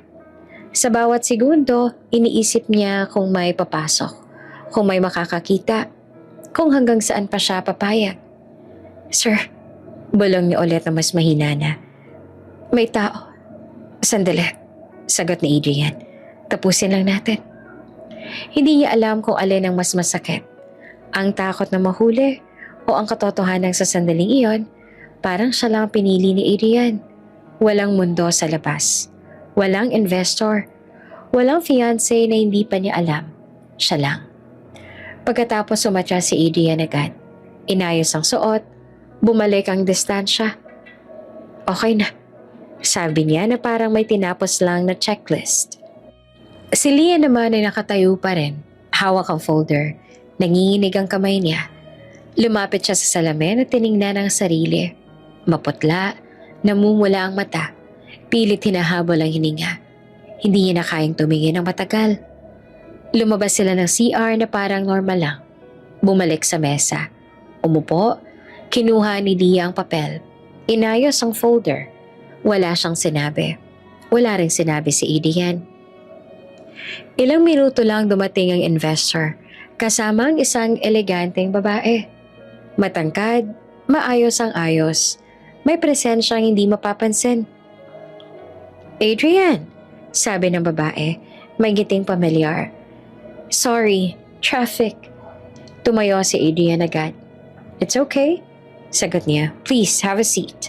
Sa bawat segundo, iniisip niya kung may papasok, kung may makakakita, kung hanggang saan pa siya papayag. Sir, bulong niya ulit na mas mahina na. May tao. Sandali, sagot ni Adrian. Tapusin lang natin. Hindi niya alam kung alin ang mas masakit. Ang takot na mahuli o ang katotohanan sa sandaling iyon. Parang siya lang pinili ni Adrian. Walang mundo sa labas. Walang investor. Walang fiancé na hindi pa niya alam. Siya lang. Pagkatapos sumatya si Adrian agad. Inayos ang suot. Bumalik ang distansya. Okay na. Sabi niya na parang may tinapos lang na checklist. Si Lia naman ay nakatayo pa rin. Hawak ang folder. Nanginginig ang kamay niya. Lumapit siya sa salamin at tiningnan ang sarili. Maputla, namumula ang mata. Pilit hinahabol ang hininga. Hindi niya na kayang tumingin ng matagal. Lumabas sila ng CR na parang normal lang. Bumalik sa mesa. Umupo, kinuha ni Lia ang papel. Inayos ang folder. Wala siyang sinabi. Wala ring sinabi si Adrian. Ilang minuto lang dumating ang investor. Kasama ang isang eleganteng babae. Matangkad, maayos ang ayos. May presensyang hindi mapapansin. Adrian, sabi ng babae, may ngiting pamilyar. Sorry, traffic. Tumayo si Adrian agad. It's okay, sagot niya. Please, have a seat.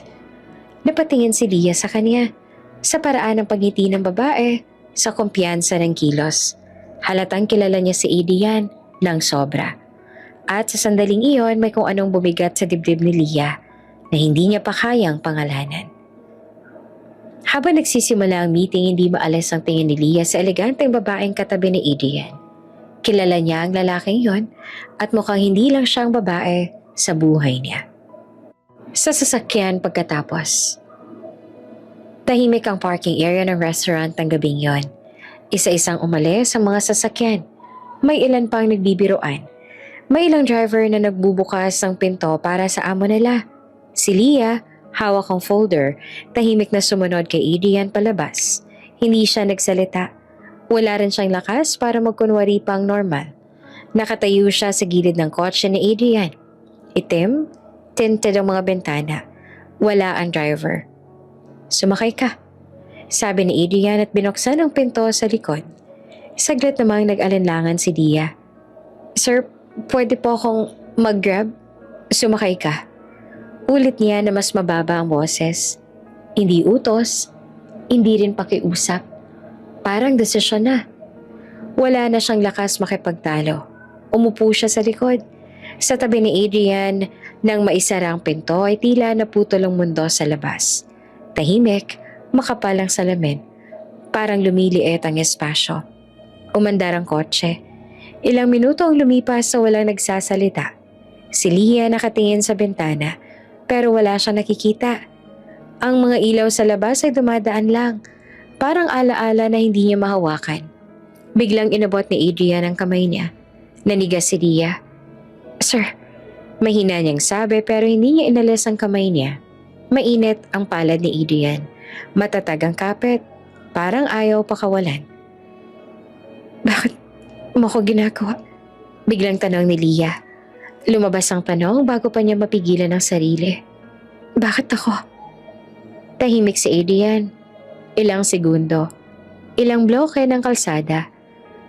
Napatingin si Lia sa kanya. Sa paraan ng pagngiti ng babae, sa kumpiyansa ng kilos. Halatang kilala niya si Adrian ng sobra. At sa sandaling iyon, may kung anong bumigat sa dibdib ni Lia na hindi niya pa kayang pangalanan. Habang nagsisimula ang meeting, hindi maalis ang tingin ni Lia sa eleganteng babaeng katabi ni Adrian. Kilala niya ang lalaking yon at mukhang hindi lang siyang babae sa buhay niya. Sa sasakyan pagkatapos. Tahimik ang parking area ng restaurant ng gabing yon. Isa-isang umalis ang mga sasakyan. May ilan pang nagbibiruan. May ilang driver na nagbubukas ng pinto para sa amo nila. Si Lia, hawak ang folder, tahimik na sumunod kay Adrian palabas. Hindi siya nagsalita. Wala rin siyang lakas para magkunwari pang normal. Nakatayo siya sa gilid ng kotse ni Adrian. Itim, tinted ang mga bintana. Wala ang driver. Sumakay ka, sabi ni Adrian at binuksan ang pinto sa likod. Saglit namang nag-alinlangan si Lia. Sir, pwede po akong mag-grab? Sumakay ka. Ulit niya na mas mababa ang boses. Hindi utos, hindi rin pakiusap. Parang desisyon na. Wala na siyang lakas makipagtalo. Umupo siya sa likod. Sa tabi ni Adrian, nang maisara ang pinto ay tila naputol ang mundo sa labas. Tahimik, makapal ang salamin. Parang lumiliit ang espasyo. Umandar ang kotse. Ilang minuto ang lumipas sa walang nagsasalita. Si Lia nakatingin sa bintana pero wala siyang nakikita. Ang mga ilaw sa labas ay dumadaan lang. Parang alaala na hindi niya mahawakan. Biglang inabot ni Adrian ang kamay niya. Nanigas si Lia. "Sir," mahina niyang sabi pero hindi niya inalis ang kamay niya. Mainit ang palad ni Adrian. Matatag ang kapit. Parang ayaw pakawalan. "Bakit mo ko ginagawa?" Biglang tanong ni Lia. Lumabas ang tanong bago pa niya mapigilan ang sarili. "Bakit ako?" Tahimik si Adrian. Ilang segundo. Ilang bloke ng kalsada.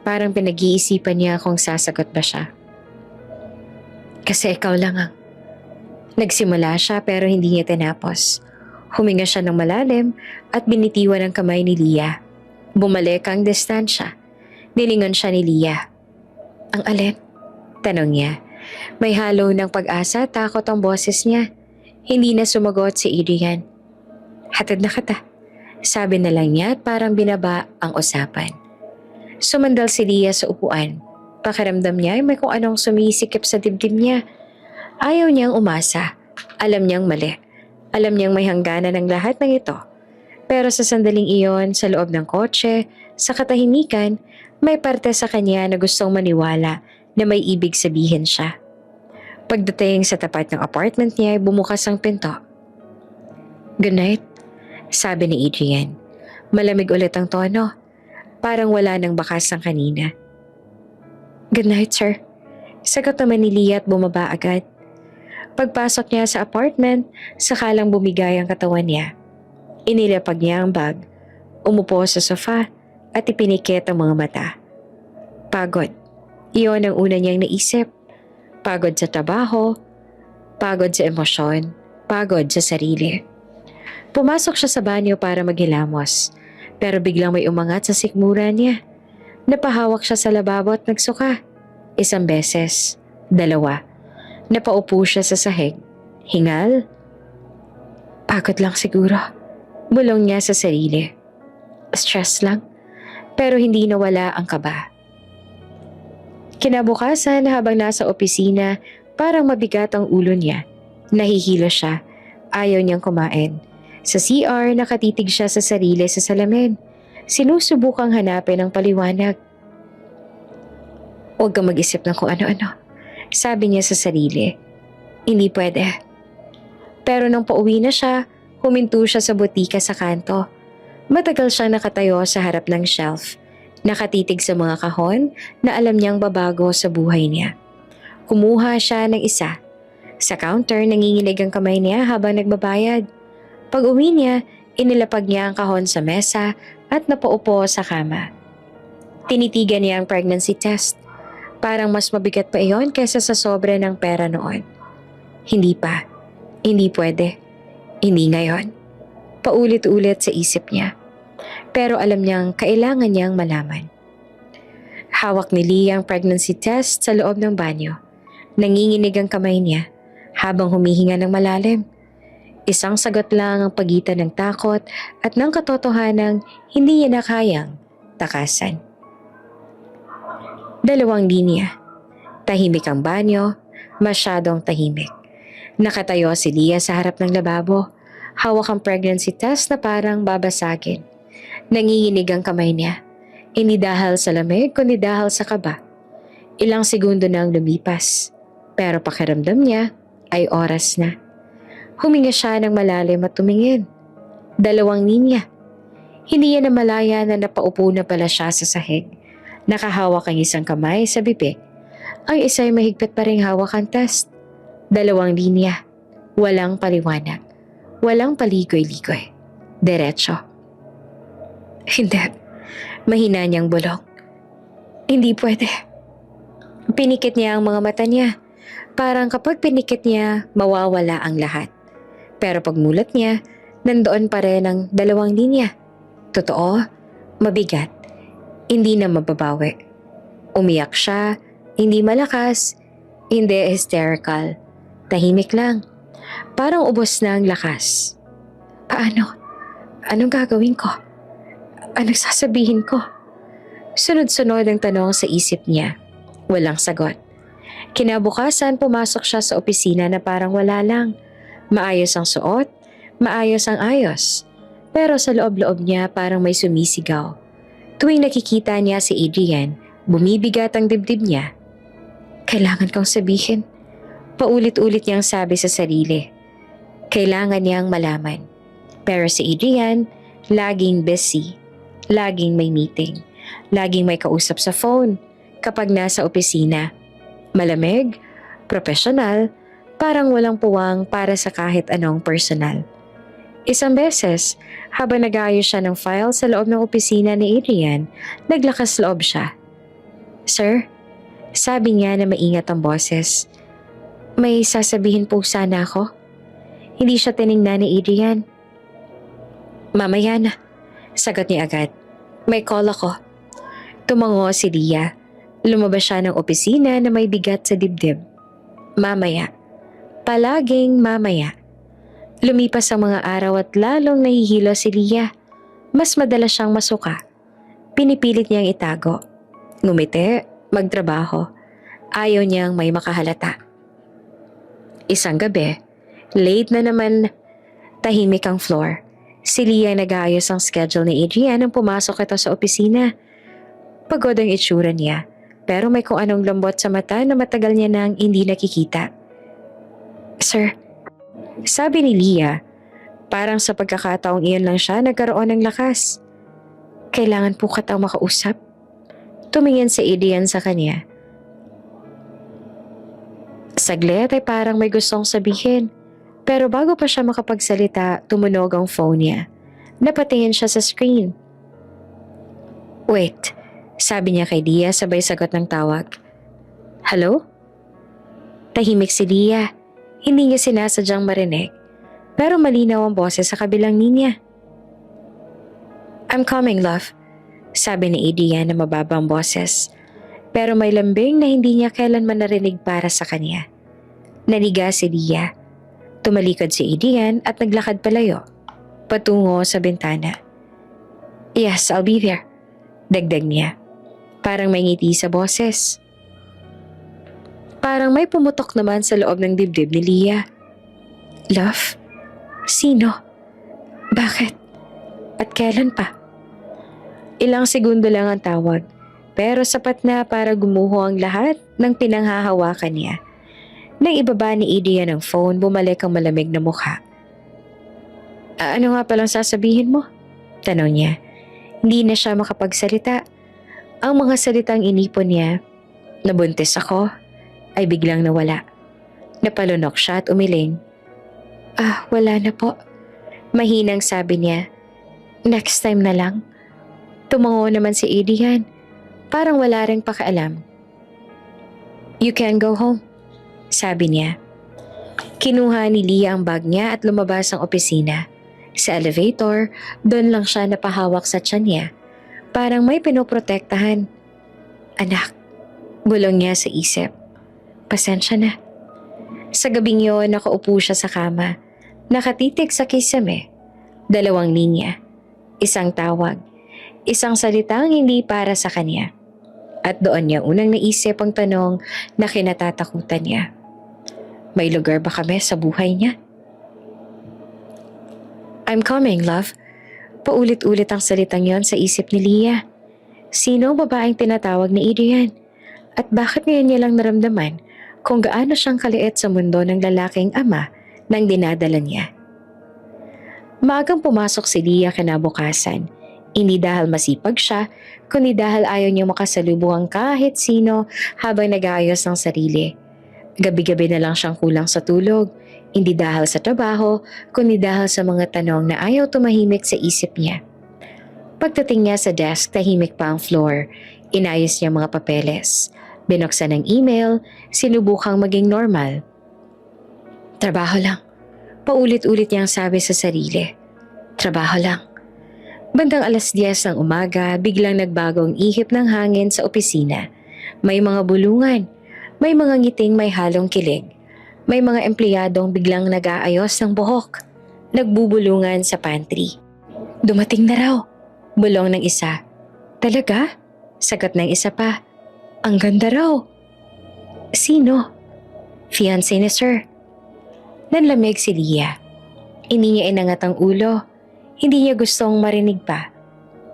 Parang pinag-iisipan niya kung sasagot ba siya. "Kasi ikaw lang ang..." Nagsimula siya pero hindi niya tinapos. Huminga siya ng malalim at binitiwan ang kamay ni Lia. Bumalik ang distansya. Nilingon siya ni Lia. "Ang alin?" Tanong niya. May halo ng pag-asa, takot ang boses niya. Hindi na sumagot si Adrian. "Hatid na kita," sabi na lang niya at parang binaba ang usapan. Sumandal si Lia sa upuan. Pakiramdam niya ay may kung anong sumisikip sa dibdib niya. Ayaw niyang umasa. Alam niyang mali. Alam niyang may hangganan ng lahat ng ito. Pero sa sandaling iyon, sa loob ng kotse, sa katahimikan, may parte sa kanya na gustong maniwala na may ibig sabihin siya. Pagdating sa tapat ng apartment niya ay bumukas ang pinto. "Good night," sabi ni Adrian. Malamig ulit ang tono. Parang wala nang bakas ang kanina. "Good night, sir." Sagot naman ni Lia at bumaba agad. Pagpasok niya sa apartment, sakalang bumigay ang katawan niya. Inilapag niya ang bag, umupo sa sofa at ipinikit ang mga mata. Pagod. Iyon ang una niyang naisip. Pagod sa trabaho, pagod sa emosyon, pagod sa sarili. Pumasok siya sa banyo para maghilamos, pero biglang may umangat sa sikmura niya. Napahawak siya sa lababo at nagsuka. 1 beses, 2. Napaupo siya sa sahig. Hingal. Pagod lang siguro. Bulong niya sa sarili. Stress lang. Pero hindi nawala ang kaba. Kinabukasan habang nasa opisina, parang mabigat ang ulo niya. Nahihilo siya. Ayaw niyang kumain. Sa CR, nakatitig siya sa sarili sa salamin. Sinusubukang hanapin ang paliwanag. "Huwag kang mag-isip ng kung ano-ano," sabi niya sa sarili. Hindi pwede. Pero nung pauwi na siya, huminto siya sa butika sa kanto. Matagal siyang nakatayo sa harap ng shelf, nakatitig sa mga kahon na alam niyang babago sa buhay niya. Kumuha siya ng isa. Sa counter, nanginginig ang kamay niya habang nagbabayad. Pag uwi niya, inilapag niya ang kahon sa mesa at napaupo sa kama. Tinitigan niya ang pregnancy test. Parang mas mabigat pa iyon kaysa sa sobre ng pera noon. Hindi pa. Hindi pwede. Hindi ngayon. Paulit-ulit sa isip niya. Pero alam niyang kailangan niyang malaman. Hawak ni Lia ang pregnancy test sa loob ng banyo. Nanginginig ang kamay niya habang humihinga ng malalim. Isang sagot lang ang pagitan ng takot at ng katotohanang hindi niya na kayang takasan. 2 linya. Tahimik ang banyo, masyadong tahimik. Nakatayo si Lia sa harap ng lababo. Hawak ang pregnancy test na parang babasagin. Nanginginig ang kamay niya. Hindi dahil sa lamig, kundi dahil sa kaba. Ilang segundo na ang lumipas. Pero pakiramdam niya ay oras na. Huminga siya ng malalim at tumingin. 2 linya. Hindi niya namalaya na napaupo na pala siya sa sahig. Nakahawak ang isang kamay sa bibig. Ang isa ay mahigpit pa ring hawak ang test. 2 linya. Walang paliwanag. Walang paligoy-ligoy. Diretso. Hindi. Mahina niyang bulong. Hindi pwede. Pinikit niya ang mga mata niya. Parang kapag pinikit niya, mawawala ang lahat. Pero pagmulat niya, nandoon pa rin ang 2 linya. Totoo, mabigat, hindi na mababawi. Umiyak siya, hindi malakas, hindi hysterical. Tahimik lang. Parang ubos na ang lakas. Paano? Anong gagawin ko? Anong sasabihin ko? Sunod-sunod ang tanong sa isip niya. Walang sagot. Kinabukasan, pumasok siya sa opisina na parang wala lang. Maayos ang suot, maayos ang ayos. Pero sa loob-loob niya parang may sumisigaw. Tuwing nakikita niya si Adrian, bumibigat ang dibdib niya. Kailangan kong sabihin. Paulit-ulit niyang sabi sa sarili. Kailangan niyang malaman. Pero si Adrian, laging busy. Laging may meeting. Laging may kausap sa phone. Kapag nasa opisina. Malamig, profesional, parang walang puwang para sa kahit anong personal. Isang beses, habang nag-aayos siya ng file sa loob ng opisina ni Adrian, naglakas loob siya. Sir, sabi niya na maingat ang boses. May sasabihin po sana ako. Hindi siya tiningnan ni Adrian. Mamaya na, sagot niya agad. May call ako. Tumango si Lia. Lumabas siya ng opisina na may bigat sa dibdib. Mamaya. Palaging mamaya. Lumipas ang mga araw at lalong nahihilo si Lia. Mas madalas siyang masuka. Pinipilit niyang itago. Ngumiti, magtrabaho. Ayaw niyang may makahalata. Isang gabi, late na naman, tahimik ang floor. Si Lia nag-aayos ang schedule ni Adrian nang pumasok ito sa opisina. Pagod ang itsura niya, pero may kung anong lambot sa mata na matagal niya nang hindi nakikita. Sir, sabi ni Lia, parang sa pagkakataong iyon lang siya nagkaroon ng lakas. Kailangan po katang makausap. Tumingin si Adrian sa kanya. Saglit ay parang may gustong sabihin. Pero bago pa siya makapagsalita, tumunog ang phone niya. Napatingin siya sa screen. Wait, sabi niya kay Lia sabay sagot ng tawag. Hello? Tahimik si Lia. Hindi niya sinasadyang marinig, pero malinaw ang boses sa kabilang linya. I'm coming, love, sabi ni Adrian na mababang boses, pero may lambing na hindi niya kailanman narinig para sa kanya. Naniga si Lia. Tumalikod si Adrian at naglakad palayo, patungo sa bintana. Yes, I'll be there, dagdag niya. Parang may ngiti sa boses. Parang may pumutok naman sa loob ng dibdib ni Lia. Love? Sino? Bakit? At kailan pa? Ilang segundo lang ang tawag, pero sapat na para gumuho ang lahat ng pinanghahawakan niya. Nang ibaba ni Adrian ang phone, bumalik ang malamig na mukha. Ano nga palang sasabihin mo? Tanong niya. Hindi na siya makapagsalita. Ang mga salitang inipon niya, nabuntis ako, ay biglang nawala. Napalunok siya at umiling. Wala na po. Mahinang sabi niya. Next time na lang. Tumango naman si Adrian. Parang wala ring pakialam. You can go home, sabi niya. Kinuha ni Lia ang bag niya at lumabas ang opisina. Sa elevator, doon lang siya napahawak sa tiyan niya. Parang may pinoprotektahan. Anak, bulong niya sa isip. Pasensya na. Sa gabing yun, nakaupo siya sa kama. Nakatitig sa kisame. 2 linya. Isang tawag. Isang salitang hindi para sa kanya. At doon niya unang naisip ang tanong na kinatatakutan niya. May lugar ba kami sa buhay niya? I'm coming, love. Paulit-ulit ang salitang yon sa isip ni Lia. Sino ang babaeng tinatawag ni Adrian? At bakit ngayon niya lang naramdaman kung gaano siyang kaliit sa mundo ng lalaking ama nang dinadala niya? Maagang pumasok si Lia kinabukasan. Hindi dahil masipag siya, kundi dahil ayaw niya makasalubong kahit sino habang nag-aayos ng sarili. Gabi-gabi na lang siyang kulang sa tulog. Hindi dahil sa trabaho, kundi dahil sa mga tanong na ayaw tumahimik sa isip niya. Pagdating niya sa desk, tahimik pa ang floor. Inayos niya mga papeles. Binuksan ang email, sinubukang maging normal. Trabaho lang. Paulit-ulit niyang sabi sa sarili. Trabaho lang. Bandang 10:00 ng umaga, biglang nagbago ang ihip ng hangin sa opisina. May mga bulungan. May mga ngiting may halong kilig. May mga empleyadong biglang nag-aayos ng buhok. Nagbubulungan sa pantry. Dumating na raw. Bulong ng isa. Talaga? Sagot ng isa pa. Ang ganda raw. Sino? Fiancé ni sir. Nanlamig si Lia. Hindi niya inangat ang ulo. Hindi niya gustong marinig pa.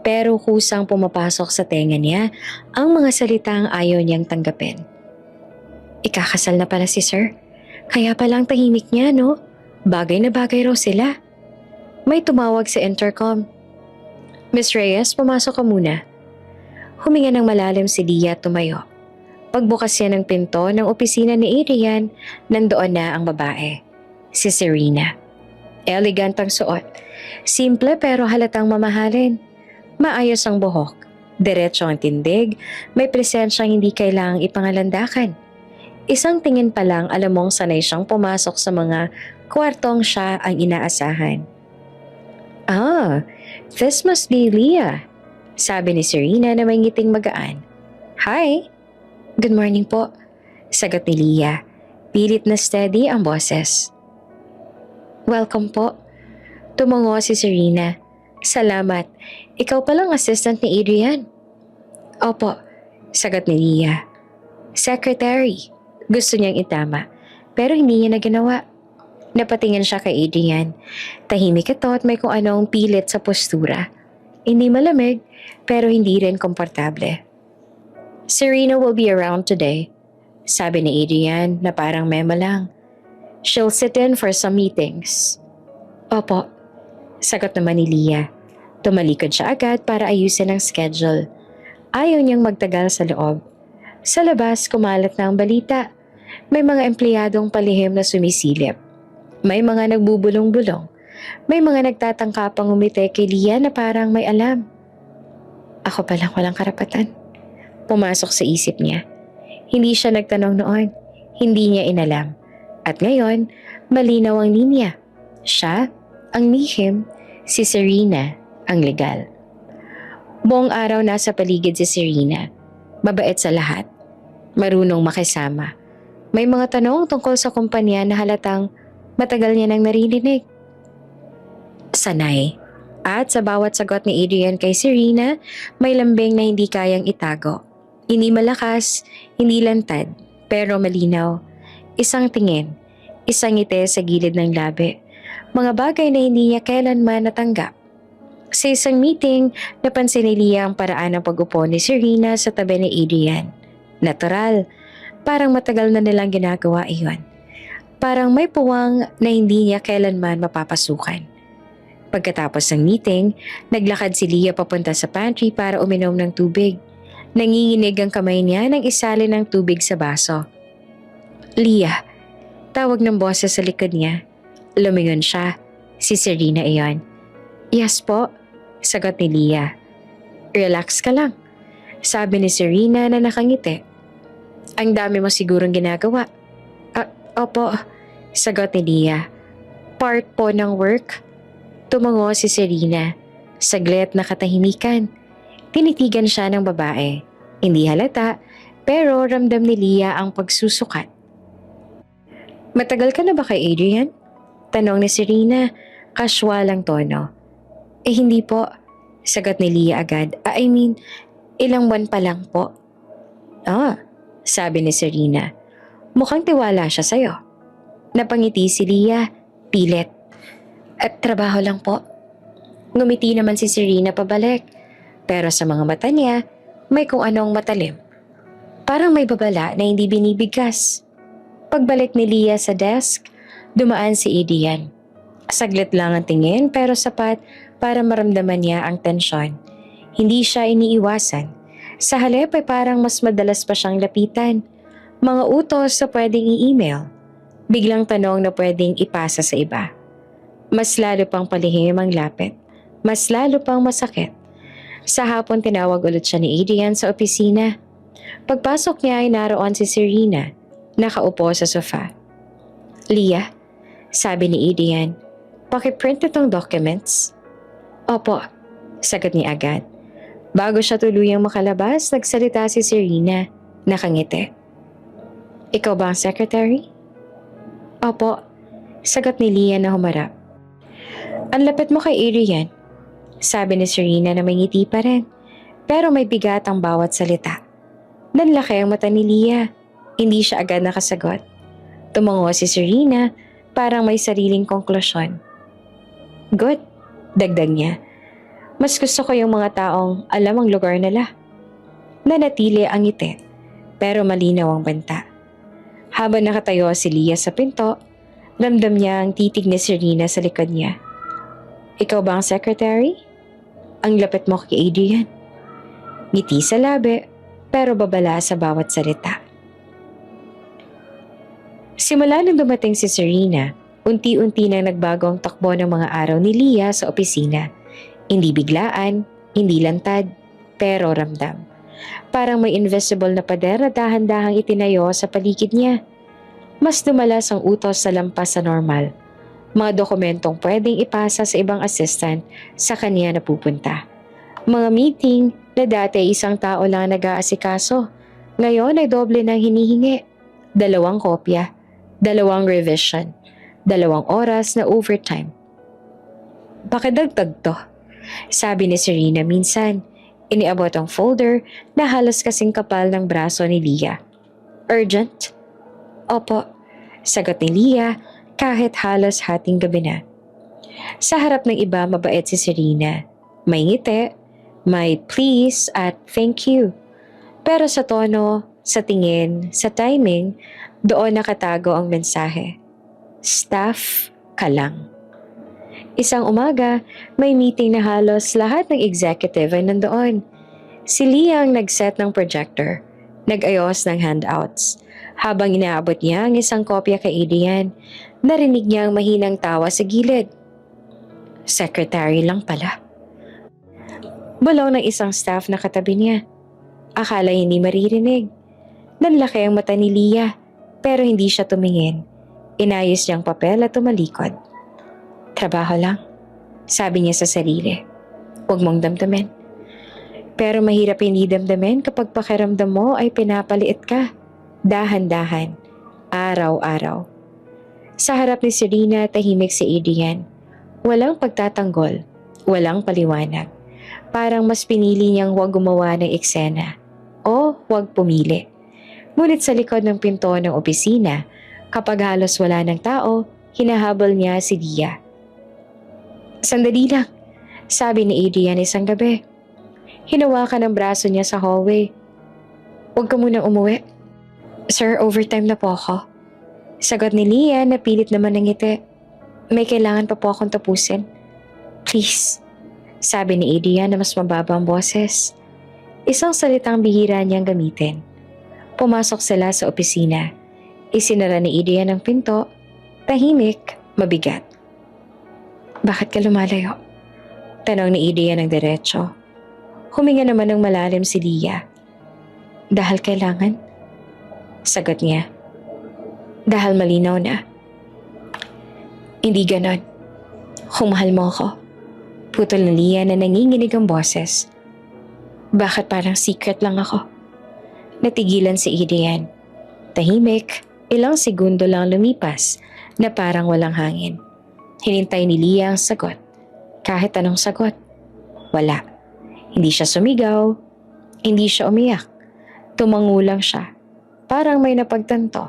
Pero kusang pumapasok sa tenga niya ang mga salitang ayaw niyang tanggapin. Ikakasal na pala si Sir. Kaya palang tahimik niya, no? Bagay na bagay raw sila. May tumawag sa intercom. Miss Reyes, pumasok ka muna. Huminga ng malalim si Leah at tumayo. Pagbukas niya ng pinto ng opisina ni Adrian, nandoon na ang babae, si Serena. Elegant ang suot. Simple pero halatang mamahalin. Maayos ang buhok. Diretso ang tindig. May presensyang hindi kailangang ipangalandakan. Isang tingin pa lang alam mong sanay siyang pumasok sa mga kwartong siya ang inaasahan. Ah, this must be Leah, sabi ni Serena na may ngiting magaan. Hi! Good morning po, sagot ni Leah. Pilit na steady ang boses. Welcome po. Tumango si Serena. Salamat. Ikaw palang assistant ni Adrian. Opo, sagot ni Leah. Secretary. Gusto niyang itama, pero hindi niya na ginawa. Napatingin siya kay Adrian. Tahimik ito at may kung anong pilit sa postura. Hindi malamig, pero hindi rin komportable. Serena will be around today, sabi ni Adrian na parang memo lang. She'll sit in for some meetings. Opo, sagot naman ni Leah. Tumalikod siya agad para ayusin ang schedule. Ayaw niyang magtagal sa loob. Sa labas, kumalat na ang balita. May mga empleyadong palihim na sumisilip. May mga nagbubulong-bulong. May mga nagtatangkapang umite kay Leah na parang may alam. Ako palang walang karapatan. Pumasok sa isip niya. Hindi siya nagtanong noon. Hindi niya inalam. At ngayon, malinaw ang linya. Siya, ang lihim, si Serena, ang legal. Buong araw nasa paligid si Serena. Mabait sa lahat. Marunong makisama. May mga tanong tungkol sa kumpanya na halatang matagal niya nang naririnig. Sanay. At sa bawat sagot ni Adrian kay Serena, may lambing na hindi kayang itago. Hindi malakas, hindi lantad, pero malinaw. Isang tingin, isang ngiti sa gilid ng labi. Mga bagay na hindi niya kailanman natanggap. Sa isang meeting, napansin ni Leah ang paraan ng pag-upo ni Serena sa tabi ni Adrian. Natural, parang matagal na nilang ginagawa iyon. Parang may puwang na hindi niya kailanman mapapasukan. Pagkatapos ng meeting, naglakad si Leah papunta sa pantry para uminom ng tubig. Nanginginig ang kamay niya nang isali ng tubig sa baso. Leah, tawag ng boses sa likod niya. Lumingon siya. Si Serena iyon. Yes po, sagot ni Leah. Relax ka lang, sabi ni Serena na nakangiti. Ang dami mo sigurong ginagawa. Opo, sagot ni Leah. Part po ng work. Tumango si Serena. Saglit na katahimikan. Tinitigan siya ng babae. Hindi halata, pero ramdam ni Leah ang pagsusukat. Matagal ka na ba kay Adrian? Tanong ni Serena, casual ang tono. Hindi po, sagot ni Leah agad. Ilang buwan pa lang po. Sabi ni Serena. Mukhang tiwala siya sa'yo. Napangiti si Leah, pilit. At trabaho lang po. Ngumiti naman si Serena pabalik. Pero sa mga mata niya, may kung anong matalim. Parang may babala na hindi binibigkas. Pagbalik ni Leah sa desk, dumaan si Adrian. Saglit lang ang tingin pero sapat para maramdaman niya ang tensyon. Hindi siya iniiwasan. Sa halip ay parang mas madalas pa siyang lapitan. Mga utos na pwedeng i-email. Biglang tanong na pwedeng ipasa sa iba. Mas lalo pang palihim ang lapit. Mas lalo pang masakit. Sa hapon tinawag ulit siya ni Adrian sa opisina. Pagpasok niya ay naroon si Serena, nakaupo sa sofa. Leah, sabi ni Adrian, pakiprint itong documents. Opo, sagot niya agad. Bago siya tuluyang makalabas, nagsalita si Serena, nakangiti. Ikaw ba ang secretary? Opo, sagot ni Leah na humarap. Ang lapit mo kay Adrian, sabi ni Serena na may ngiti pa rin, pero may bigat ang bawat salita. Nanlaki ang mata ni Leah, hindi siya agad nakasagot. Tumango si Serena, parang may sariling konklusyon. Good, Dagdag niya, mas gusto ko yung mga taong alam ang lugar nila. Nanatili ang ngiti, pero malinaw ang banta. Habang nakatayo si Leah sa pinto, ramdam niya ang titig ni Serena sa likod niya. Ikaw ba ang secretary? Ang lapit mo kay Adrian. Ngiti sa labi, pero babala sa bawat salita. Simula nang dumating si Serena, unti-unti nang nagbago ang takbo ng mga araw ni Leah sa opisina. Hindi biglaan, hindi lantad, pero ramdam. Parang may invisible na pader na dahan-dahang itinayo sa paligid niya. Mas dumalas ang utos sa lampas sa normal. Mga dokumentong pwedeng ipasa sa ibang assistant sa kanya napupunta. Mga meeting na dati isang tao lang nag-aasikaso, ngayon ay doble ng hinihingi. 2 kopya, 2 revision, 2 oras na overtime. Pakidagdag to, sabi ni Serena minsan. Iniabot ang folder na halos kasing kapal ng braso ni Leah. Urgent? Opo, sagot ni Leah kahit halos hating gabi na. Sa harap ng iba mabait si Serena. May ngiti, may please at thank you. Pero sa tono, sa tingin, sa timing, doon nakatago ang mensahe. Staff ka lang. Isang umaga, may meeting na halos lahat ng executive ay nandoon. Si Leah ang nag-set ng projector, nag-ayos ng handouts. Habang inaabot niya ang isang kopya kay Adrian, narinig niya ang mahinang tawa sa gilid. Secretary lang pala. Bulong ng isang staff na katabi niya. Akala hindi maririnig. Nanlaki ang mata ni Leah, pero hindi siya tumingin. Inayos niyang papel at tumalikod. Trabaho lang, sabi niya sa sarili. Huwag mong damdamin. Pero mahirap hindi damdamin kapag pakiramdam mo ay pinapaliit ka. Dahan-dahan, araw-araw. Sa harap ni Serena, tahimik si Adrian. Walang pagtatanggol, walang paliwanag. Parang mas pinili niyang huwag gumawa ng eksena o huwag pumili. Ngunit sa likod ng pinto ng opisina, kapag halos wala ng tao, hinahabol niya si Leah. Sandali lang, sabi ni Adrian isang gabi. Hinawakan ang braso niya sa hallway. Huwag ka munang umuwi. Sir, overtime na po ako. Sagot ni Leah na pilit naman ng ngiti. May kailangan pa po akong tapusin. Please, sabi ni Adrian na mas mababa ang boses. Isang salitang bihira niyang gamitin. Pumasok sila sa opisina. Isinara ni Adrian ang pinto. Tahimik, mabigat. Bakit ka lumalayo? Tanong ni Adrian ng diretso. Huminga naman ng malalim si Leah. Dahil kailangan? Sagot niya. Dahil malinaw na. Hindi ganon. Kung mahal mo ako. Putol ni Leah na nanginginig ang boses. Bakit parang secret lang ako? Natigilan si Adrian. Tahimik, ilang segundo lang lumipas na parang walang hangin. Hinintay ni Leah ang sagot. Kahit anong sagot, wala. Hindi siya sumigaw, hindi siya umiyak. Tumango lang siya. Parang may napagtanto.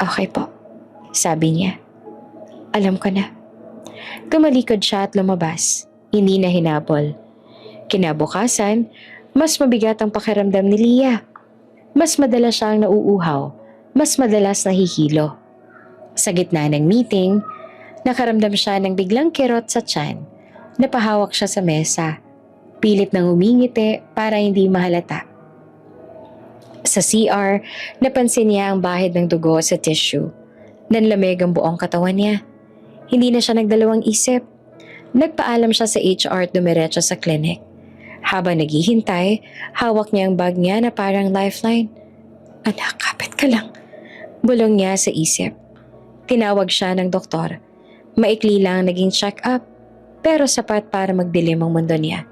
Okay po, sabi niya. Alam ko na. Tumalikod siya at lumabas. Hindi na hinabol. Kinabukasan, mas mabigat ang pakiramdam ni Leah. Mas madalas siyang nauuhaw. Mas madalas nahihilo. Sa gitna ng meeting, nakaramdam siya ng biglang kirot sa tiyan. Napahawak siya sa mesa. Pilit nang umingiti para hindi mahalata. Sa CR, napansin niya ang bahid ng dugo sa tissue. Nanlamig ang buong katawan niya. Hindi na siya nagdalawang isip. Nagpaalam siya sa HR at dumiretso sa clinic. Habang naghihintay, hawak niya ang bag niya na parang lifeline. Anak, kapit ka lang. Bulong niya sa isip. Tinawag siya ng doktor. Maikli lang naging check-up, pero sapat para magdilim ang mundo niya.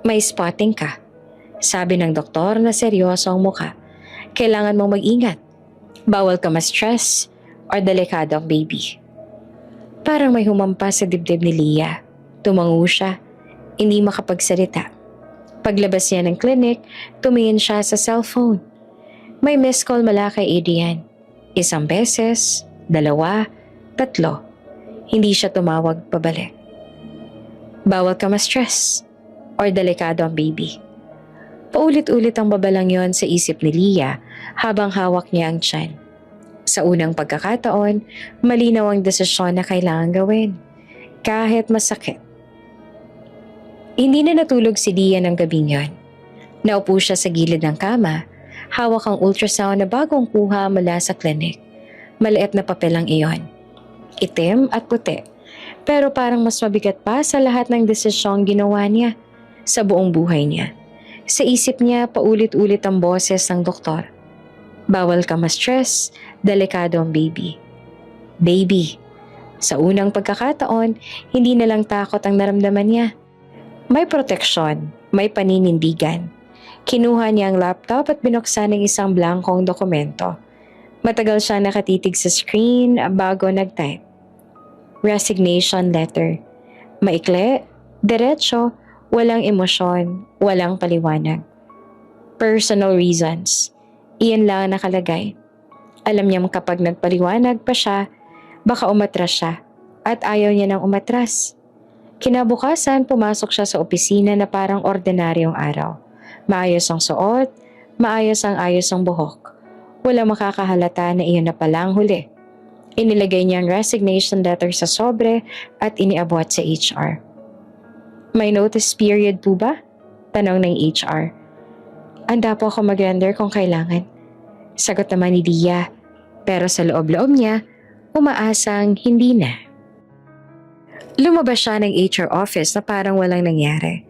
May spotting ka, sabi ng doktor na seryoso ang muka. Kailangan mong mag-ingat. Bawal ka ma-stress or delikado ang baby. Parang may humampas sa dibdib ni Leah. Tumango siya, hindi makapagsalita. Paglabas niya ng clinic, tumingin siya sa cellphone. May missed call mula kay Adrian. 1 beses, 2, 3. Hindi siya tumawag pabalik. Bawal ka ma-stress or delikado ang baby. Paulit-ulit ang babalang yon sa isip ni Leah habang hawak niya ang tiyan. Sa unang pagkakataon, malinaw ang desisyon na kailangan gawin, kahit masakit. Hindi na natulog si Leah ng gabing yon. Naupo siya sa gilid ng kama, hawak ang ultrasound na bagong kuha mula sa klinik. Maliit na papel ang iyon. Itim at puti, pero parang mas mabigat pa sa lahat ng desisyong ginawa niya sa buong buhay niya. Sa isip niya, paulit-ulit ang boses ng doktor. Bawal ka ma-stress, delikado ang baby. Baby. Sa unang pagkakataon, hindi na lang takot ang naramdaman niya. May proteksyon, may paninindigan. Kinuha niya ang laptop at binuksan ng isang blankong dokumento. Matagal siya nakatitig sa screen bago nag-type. Resignation letter. Maikli, diretso, walang emosyon, walang paliwanag. Personal reasons. Iyan lang ang nakalagay. Alam niya kapag nagpaliwanag pa siya, baka umatras siya at ayaw niya nang umatras. Kinabukasan, pumasok siya sa opisina na parang ordinaryong araw. Maayos ang suot, maayos ang ayos ang buhok. Walang makakahalata na iyon na pala ang huli. Inilagay niya ang resignation letter sa sobre at iniabot sa HR. May notice period po ba? Tanong ng HR. Anda po ako mag-render kung kailangan. Sagot naman ni Leah, pero sa loob-loob niya, umaasang hindi na. Lumabas siya ng HR office na parang walang nangyari.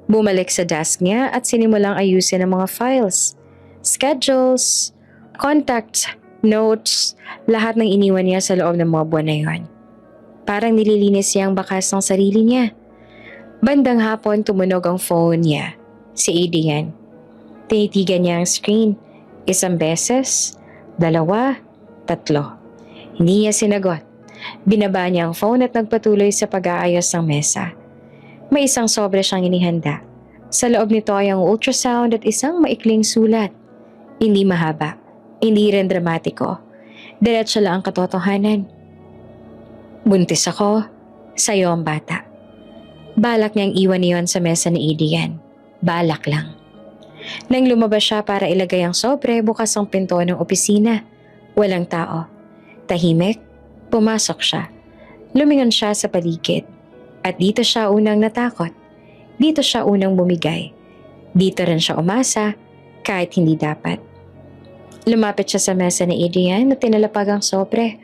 Bumalik sa desk niya at sinimulang ayusin ang mga files, schedules, contacts, notes, lahat ng iniwan niya sa loob ng mga buwan na yon. Parang nililinis niya ang bakas ng sarili niya. Bandang hapon tumunog ang phone niya, si Adrian. Tinitigan niya ang screen, isang beses, dalawa, tatlo. Hindi niya sinagot. Binaba niya ang phone at nagpatuloy sa pag-aayos ng mesa. May isang sobre siyang inihanda. Sa loob nito ay ang ultrasound at isang maikling sulat. Hindi mahaba, hindi rin dramatiko. Diretso lang ang katotohanan. Buntis ako, sa'yo ang bata. Balak niyang iwan niyon sa mesa ni Adrian. Balak lang. Nang lumabas siya para ilagay ang sobre, bukas ang pinto ng opisina. Walang tao. Tahimik, pumasok siya. Lumingon siya sa paligid. At dito siya unang natakot. Dito siya unang bumigay. Dito rin siya umasa kahit hindi dapat. Lumapit siya sa mesa ni Adrian at tinalapag ang sobre.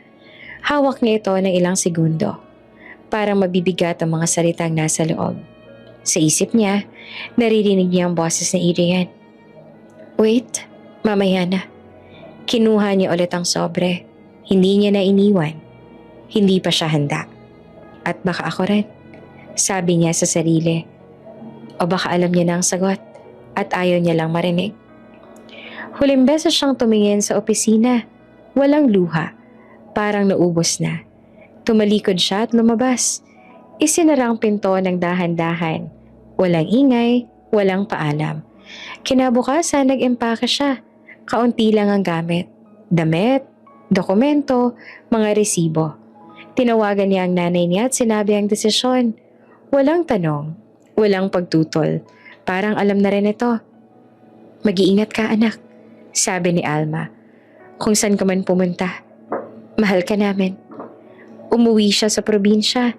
Hawak niya ito ng ilang segundo. Parang mabibigat ang mga salitang nasa loob. Sa isip niya, naririnig niya ang boses ni Adrian. Wait, mamaya na. Kinuha niya ulit ang sobre. Hindi niya na iniwan. Hindi pa siya handa. At baka ako rin. Sabi niya sa sarili. O baka alam niya na ang sagot at ayaw niya lang marinig. Huling beses siyang tumingin sa opisina. Walang luha. Parang naubos na. Tumalikod siya at lumabas. Isinara ang pinto ng dahan-dahan. Walang ingay, walang paalam. Kinabukasan, nag-empake siya. Kaunti lang ang gamit. Damit, dokumento, mga resibo. Tinawagan niya ang nanay niya at sinabi ang desisyon. Walang tanong, walang pagtutol. Parang alam na rin ito. Mag-iingat ka anak, sabi ni Alma. Kung saan ka man pumunta, mahal ka namin. Umuwi siya sa probinsya,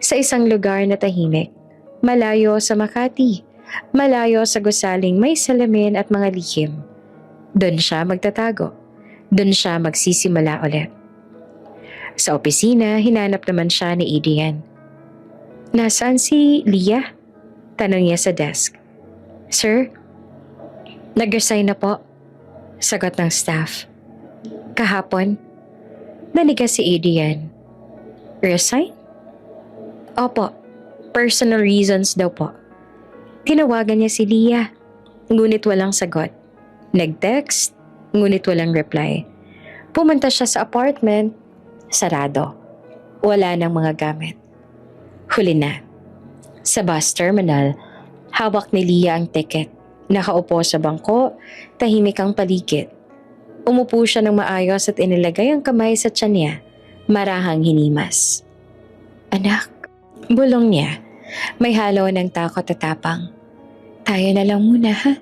sa isang lugar na tahimik. Malayo sa Makati, malayo sa gusaling may salamin at mga lihim. Doon siya magtatago. Doon siya magsisimula ulit. Sa opisina, hinanap naman siya ni Adrian. Nasaan si Leah? Tanong niya sa desk. Sir, nag-resign na po. Sagot ng staff. Kahapon, nanigas si Adrian. Resign? Opo, personal reasons daw po. Tinawagan niya si Leah, ngunit walang sagot. Nag-text, ngunit walang reply. Pumunta siya sa apartment, sarado. Wala nang mga gamit. Huli na. Sa bus terminal, hawak ni Leah ang ticket. Nakaupo sa bangko, tahimik ang paligid. Umupo siya ng maayos at inilagay ang kamay sa tiyan niya, marahang hinimas. Anak, bulong niya. May halo ng takot at tapang. Tayo na lang muna ha?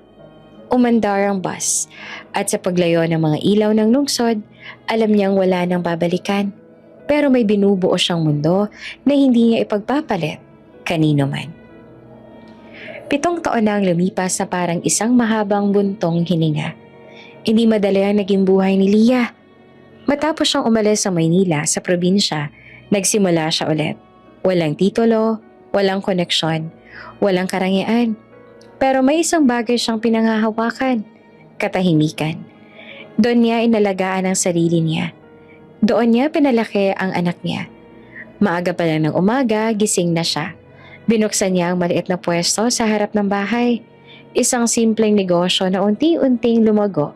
Umandar ang bus at sa paglayo ng mga ilaw ng lungsod, alam niyang wala nang babalikan. Pero may binubuo siyang mundo na hindi niya ipagpapalit kanino man. 7 taon na ang lumipas na parang isang mahabang buntong hininga. Hindi madali ang naging buhay ni Leah. Matapos siyang umalis sa Maynila sa probinsya, nagsimula siya ulit. Walang titulo, walang koneksyon, walang karangyaan. Pero may isang bagay siyang pinanghahawakan, katahimikan. Doon niya inalagaan ang sarili niya. Doon niya pinalaki ang anak niya. Maaga pa lang ng umaga, gising na siya. Binuksan niya ang maliit na pwesto sa harap ng bahay. Isang simpleng negosyo na unti-unting lumago.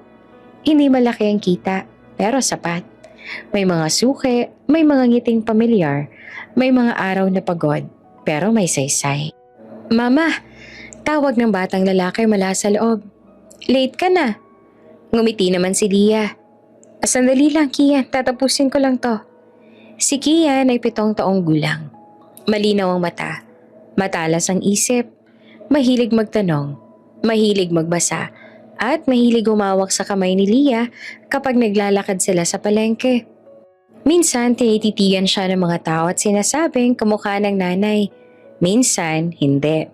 Hindi malaki ang kita, pero sapat. May mga suki, may mga ngiting pamilyar, may mga araw na pagod, pero may saysay. Mama, tawag ng batang lalaki mula sa loob. Late ka na. Ngumiti naman si Leah. Sandali lang, Kian. Tatapusin ko lang to. Si Kian ay 7 taong gulang. Malinaw ang mata. Matalas ang isip. Mahilig magtanong. Mahilig magbasa. At mahilig humawak sa kamay ni Leah kapag naglalakad sila sa palengke. Minsan, tinititigan siya ng mga tao at sinasabing kamukha ng nanay. Minsan, hindi.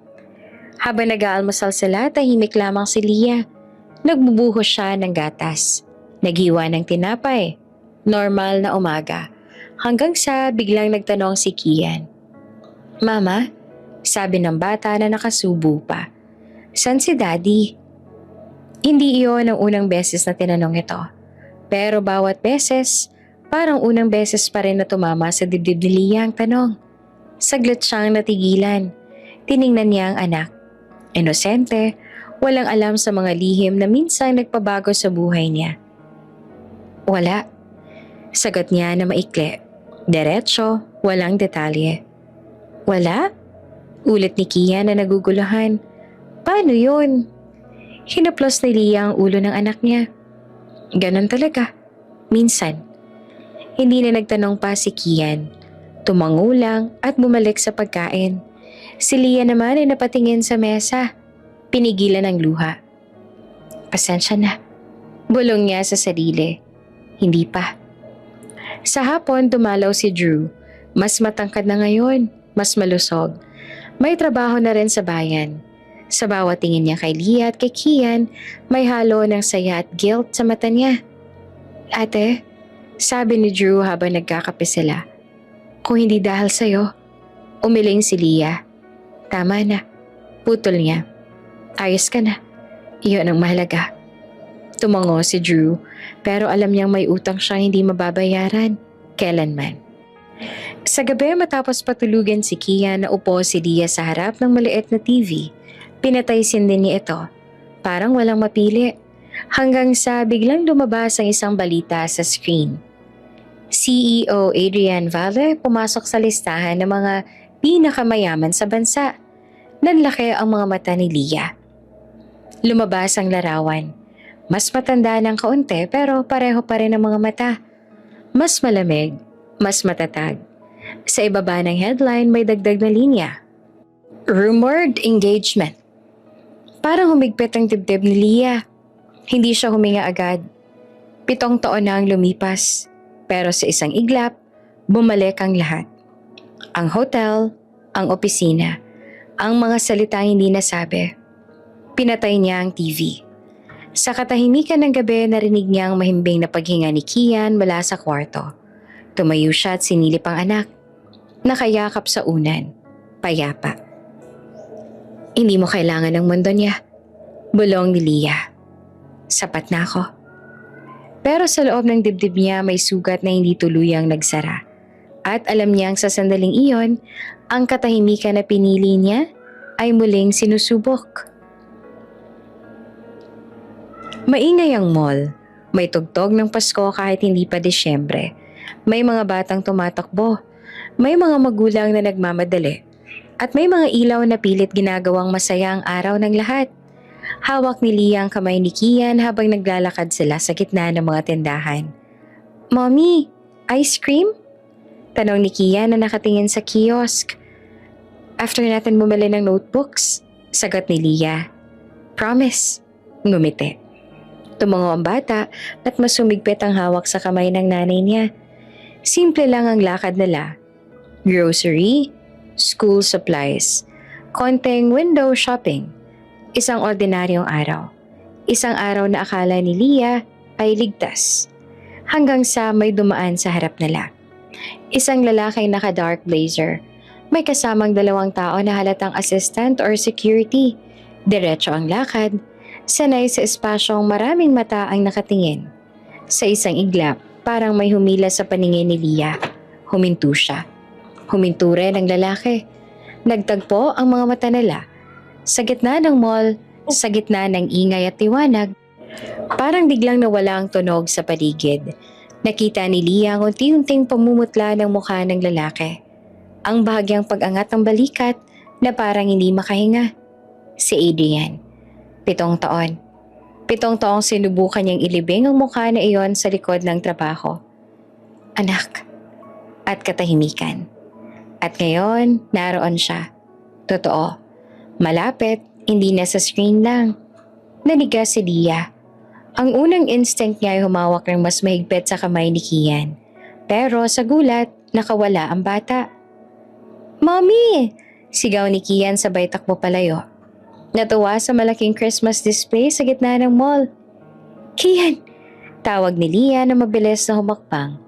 Habang nag-aalmusal sila, tahimik lamang si Leah. Nagbubuhos siya ng gatas. Naghiwa ng tinapay. Normal na umaga. Hanggang sa biglang nagtanong si Kian. Mama, sabi ng bata na nakasubo pa. San si Daddy? Hindi iyon ang unang beses na tinanong ito. Pero bawat beses, parang unang beses pa rin na tumama sa dibdib ni Leah ang tanong. Saglit siyang natigilan. Tiningnan niya ang anak. Inosente, walang alam sa mga lihim na minsan nagpabago sa buhay niya. Wala. Sagot niya na maikli. Diretso, walang detalye. Wala? Ulit ni Kian na naguguluhan. Paano yun? Hinaplos ni Leah ang ulo ng anak niya. Ganon talaga. Minsan. Hindi na nagtanong pa si Kian. Tumango lang at bumalik sa pagkain. Si Leah naman ay napatingin sa mesa. Pinigilan ang luha. Pasensya na. Bulong niya sa sarili. Hindi pa. Sa hapon, dumalaw si Drew. Mas matangkad na ngayon, mas malusog. May trabaho na rin sa bayan. Sa bawat tingin niya kay Leah at kay Kian, may halo ng saya at guilt sa mata niya. Ate, sabi ni Drew habang nagkakape sila. Kung hindi dahil sa'yo, umiling si Leah. Tama na, putol niya. Ayos ka na, iyon ang mahalaga. Tumango si Drew, pero alam niyang may utang siyang hindi mababayaran, kailanman. Sa gabi matapos patulugan si Kian na upo si Leah sa harap ng maliit na TV, pinataysin din niya ito, parang walang mapili, hanggang sa biglang lumabas ang isang balita sa screen. CEO Adrian Valle pumasok sa listahan ng mga pinakamayaman sa bansa. Nanlaki ang mga mata ni Leah. Lumabas ang larawan. Mas matanda ng kaunti pero pareho pa rin ang mga mata. Mas malamig, mas matatag. Sa ibaba ng headline may dagdag na linya. Rumored engagement. Parang humigpit ang dibdib ni Leah. Hindi siya huminga agad. 7 taon na ang lumipas. Pero sa isang iglap, bumalik ang lahat. Ang hotel, ang opisina, ang mga salitang hindi nasabi. Pinatay niya ang TV. Sa katahimikan ng gabi, narinig niya ang mahimbing na paghinga ni Kian mula sa kwarto. Tumayo siya at sinilip ang anak. Nakayakap sa unan. Payapa. Hindi mo kailangan ng mundo niya. Bulong ni Leah. Sapat na ako. Pero sa loob ng dibdib niya may sugat na hindi tuluyang nagsara. At alam niyang sa sandaling iyon, ang katahimikan na pinili niya ay muling sinusubok. Maingay ang mall. May tugtog ng Pasko kahit hindi pa Disyembre. May mga batang tumatakbo. May mga magulang na nagmamadali. At may mga ilaw na pilit ginagawang masaya ang araw ng lahat. Hawak ni Leah ang kamay ni Kian habang naglalakad sila sa gitna ng mga tindahan. Mommy, ice cream? Tanong ni Kian na nakatingin sa kiosk. After natin bumili ng notebooks, sagot ni Leah. Promise. Ngumiti. Tumango ang bata at mas sumigpit ang hawak sa kamay ng nanay niya. Simple lang ang lakad nila. Grocery, school supplies, konting window shopping. Isang ordinaryong araw. Isang araw na akala ni Leah ay ligtas. Hanggang sa may dumaan sa harap nila. Isang lalaking naka-dark blazer. May kasamang 2 tao na halatang assistant or security. Diretso ang lakad. Sanay sa espasyong maraming mata ang nakatingin. Sa isang iglap, parang may humila sa paningin ni Leah. Huminto siya. Huminto rin ang lalaki. Nagtagpo ang mga mata nila. Sa gitna ng mall, sa gitna ng ingay at tiwanag, parang biglang nawala ang tunog sa paligid. Nakita ni Leah ang unti-unting pamumutla ng mukha ng lalaki. Ang bahagyang pag-angat ng balikat na parang hindi makahinga. Si Adrian. 7 taon. 7 taong sinubukan niyang ilibing ang mukha na iyon sa likod ng trabaho. Anak. At katahimikan. At ngayon, naroon siya. Totoo. Malapit, hindi na sa screen lang. Nanigas si Leah. Ang unang instinct niya ay humawak ng mas mahigpit sa kamay ni Kian. Pero sa gulat, nakawala ang bata. Mommy! Sigaw ni Kian sabay takbo palayo. Natuwa sa malaking Christmas display sa gitna ng mall. Kian! Tawag ni Leah na mabilis na humakbang.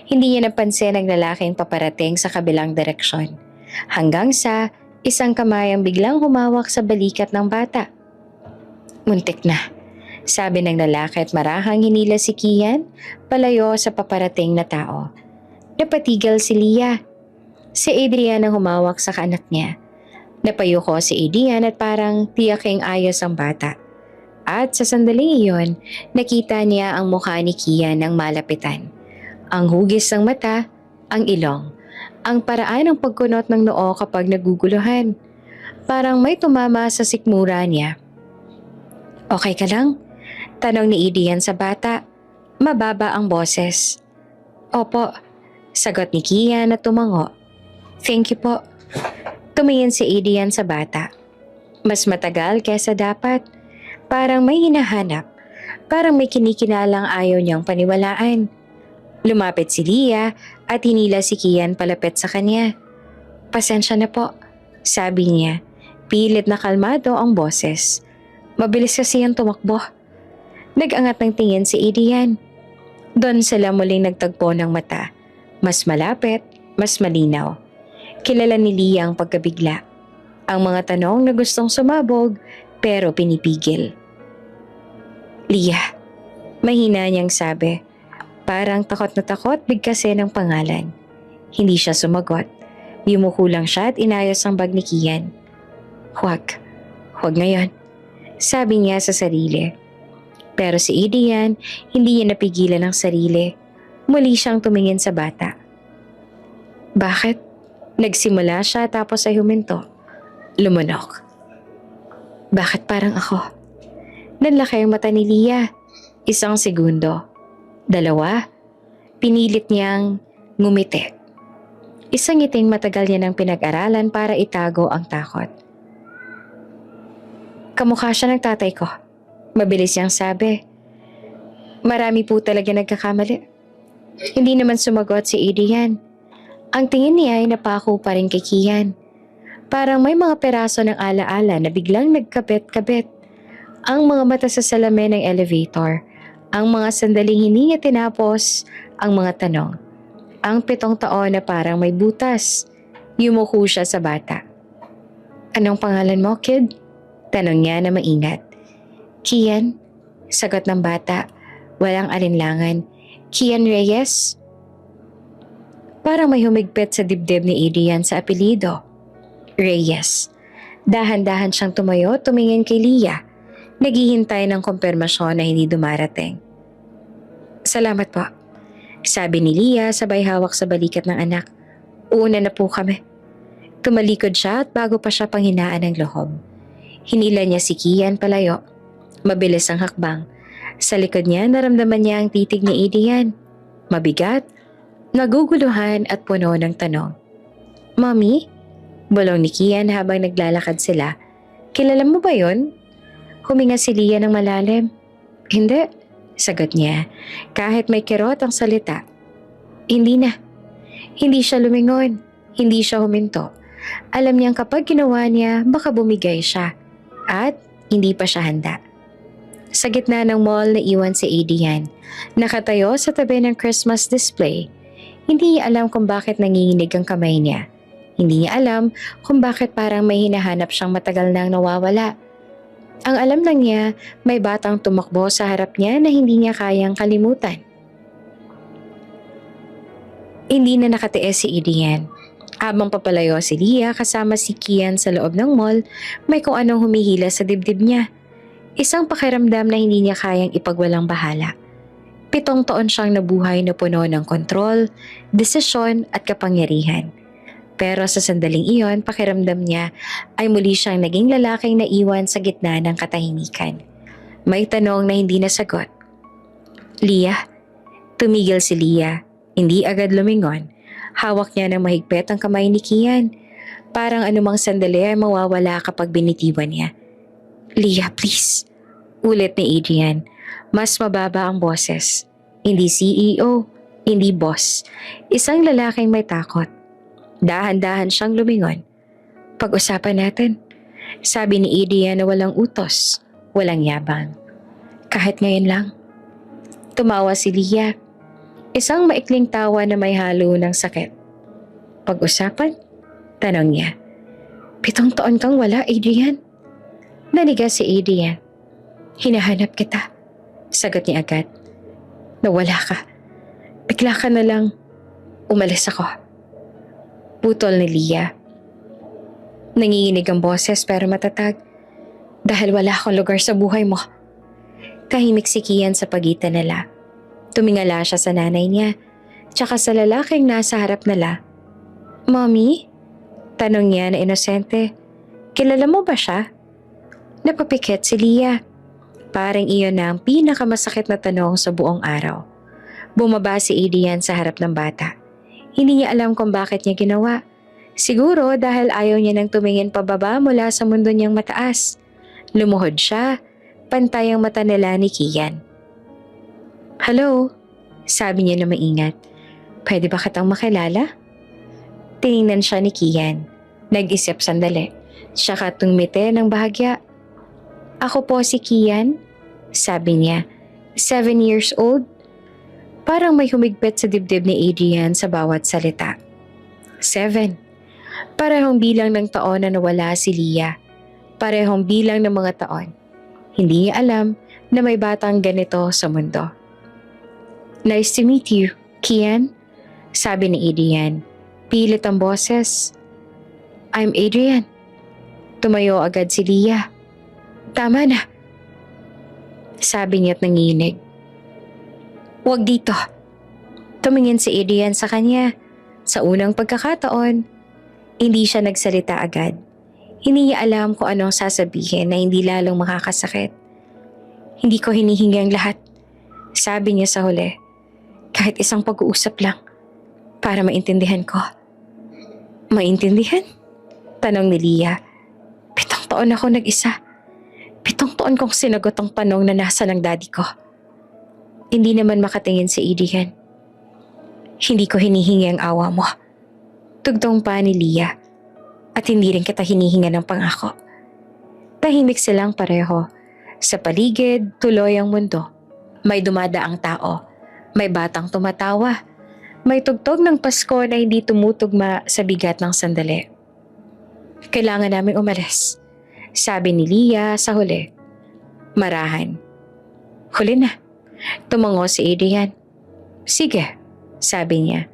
Hindi niya napansin ang lalaking paparating sa kabilang direksyon. Hanggang sa isang kamay ang biglang humawak sa balikat ng bata. Muntik na, sabi ng lalaki at marahang hinila si Kian palayo sa paparating na tao. Napatigal si Leah. Si Adrian ang humawak sa kaanak niya. Napayuko si Adrian at parang tiyaking ayos ang bata. At sa sandaling iyon, nakita niya ang mukha ni Kian ng malapitan. Ang hugis ng mata, ang ilong, ang paraan ng pagkunot ng noo kapag naguguluhan. Parang may tumama sa sikmura niya. Okay ka lang? Tanong ni Adrian sa bata. Mababa ang boses. Opo, sagot ni Kian at tumango. Thank you po. Tumingin si Adrian sa bata. Mas matagal kesa dapat. Parang may hinahanap. Parang may kinikinalang ayaw niyang paniwalaan. Lumapit si Leah at hinila si Kian palapit sa kanya. Pasensya na po, sabi niya. Pilit na kalmado ang boses. Mabilis kasi ang tumakbo. Nag-angat ng tingin si Adrian. Doon sila muling nagtagpo ng mata. Mas malapit, mas malinaw. Kilala ni Leah ang pagkabigla. Ang mga tanong na gustong sumabog pero pinipigil. Leah, mahina niyang sabi. Parang takot na takot bigkasin ng pangalan. Hindi siya sumagot. Yumuko lang siya at inayos ang bag ni Kian. Huwag ngayon, sabi niya sa sarili. Pero si Adrian, hindi niya napigilan ang sarili. Muli siyang tumingin sa bata. Bakit? Nagsimula siya tapos ay huminto. Lumunok. Bakit parang ako? Nanlaki ang mata ni Leah. 1 segundo. 2. Pinilit niyang ngumiti. Isang ngiting matagal niya nang pinag-aralan para itago ang takot. Kamukha siya ng tatay ko. Mabilis niyang sabi. Marami po talaga nagkakamali. Hindi naman sumagot si Adrian. Ang tingin niya ay napako pa rin kay Kian. Parang may mga peraso ng alaala na biglang nagkabit-kabit. Ang mga mata sa salamin ng elevator. Ang mga sandaling hindi niya tinapos. Ang mga tanong. Ang 7 taon na parang may butas. Yumuko siya sa bata. Anong pangalan mo, kid? Tanong niya na maingat. Kian, sagot ng bata. Walang alinlangan. Kian Reyes? Parang may humigpit sa dibdib ni Adrian sa apelido. Reyes. Dahan-dahan siyang tumayo, tumingin kay Leah. Naghihintay ng kumpirmasyon na hindi dumarating. Salamat po, sabi ni Leah sabay hawak sa balikat ng anak. Uuna na po kami. Tumalikod siya at bago pa siya panghinaan ng loob. Hinila niya si Kian palayo. Mabilis ang hakbang. Sa likod niya naramdaman niya ang titig ni Adrian. Mabigat, naguguluhan at puno ng tanong. Mommy? Bulong ni Kian habang naglalakad sila. Kilala mo ba yon? Huminga si Leah ng malalim. Hindi, sagot niya. Kahit may kirot ang salita. Hindi na. Hindi siya lumingon. Hindi siya huminto. Alam niyang kapag ginawa niya, baka bumigay siya. At hindi pa siya handa. Sa gitna ng mall na iwan si Adrian. Nakatayo sa tabi ng Christmas display. Hindi niya alam kung bakit nanginginig ang kamay niya. Hindi niya alam kung bakit parang may hinahanap siyang matagal nang nawawala. Ang alam lang niya, may batang tumakbo sa harap niya na hindi niya kayang kalimutan. Hindi na nakatiis si Adrian. Habang papalayo si Leah kasama si Kian sa loob ng mall, may kung anong humihila sa dibdib niya. Isang pakiramdam na hindi niya kayang ipagwalang bahala. 7 taon siyang nabuhay na puno ng kontrol, desisyon at kapangyarihan. Pero sa sandaling iyon, pakiramdam niya ay muli siyang naging lalaking naiwan sa gitna ng katahimikan. May tanong na hindi nasagot. Leah? Tumigil si Leah. Hindi agad lumingon. Hawak niya ng mahigpit ang kamay ni Kian. Parang anumang sandali ay mawawala kapag binitiwan niya. Leah, please. Ulit ni Adrian. Mas mababa ang boses. Hindi CEO, hindi boss. Isang lalaking may takot. Dahan-dahan siyang lumingon. Pag-usapan natin. Sabi ni Adrian na walang utos, walang yabang. Kahit ngayon lang. Tumawa si Leah. Isang maikling tawa na may halo ng sakit. Pag-usapan? Tanong niya. 7 taon kang wala, Adrian. Naniga si Adrian. Hinahanap kita. Sagot niya agad. Nawala ka. Bigla ka na lang. Umalis ako. Putol ni Leah. Nanginginig ang boses pero matatag. Dahil wala akong lugar sa buhay mo. Tahimik si Kian sa pagitan nila. Tumingala siya sa nanay niya, tsaka sa lalaking nasa harap nila. Mommy? Tanong niya na inosente. Kilala mo ba siya? Napapikit si Leah. Parang iyon na ang pinakamasakit na tanong sa buong araw. Bumaba si Adrian sa harap ng bata. Hindi niya alam kung bakit niya ginawa. Siguro dahil ayaw niya nang tumingin pababa mula sa mundo niyang mataas. Lumuhod siya. Pantay ang mata nila ni Kian. Hello? Sabi niya na maingat. Pwede ba kitang makilala? Tiningnan siya ni Kian. Nag-isip sandali. Siyaka tumite ng bahagya. Ako po si Kian. Sabi niya. 7 years old. Parang may humigpit sa dibdib ni Adrian sa bawat salita. 7. Parehong bilang ng taon na nawala si Leah. Parehong bilang ng mga taon. Hindi niya alam na may batang ganito sa mundo. Nice to meet you, Kian. Sabi ni Adrian. Pilit ang boses. I'm Adrian. Tumayo agad si Leah. Tama na. Sabi niya't nanginig. Huwag dito. Tumingin si Adrian sa kanya. Sa unang pagkakataon, hindi siya nagsalita agad. Hindi niya alam kung anong sasabihin na hindi lalong makakasakit. Hindi ko hinihingi ang lahat. Sabi niya sa huli. Kahit isang pag-uusap lang. Para maintindihan ko. Maintindihan? Tanong ni Leah. 7 taon ako nag-isa. 7 taon kong sinagot ang tanong na nasa ng daddy ko. Hindi naman makatingin si Adrian. Hindi ko hinihingi ang awa mo. Tugtong pa ni Leah. At hindi rin kita hinihinga ng pangako. Tahimik silang pareho. Sa paligid, tuloy ang mundo. May dumadaang tao. May batang tumatawa. May tugtog ng Pasko na hindi tumutugma sa bigat ng sandali. Kailangan namin umalis. Sabi ni Leah sa huli. Marahan. Huli na. Tumango si Adrian. Sige, sabi niya.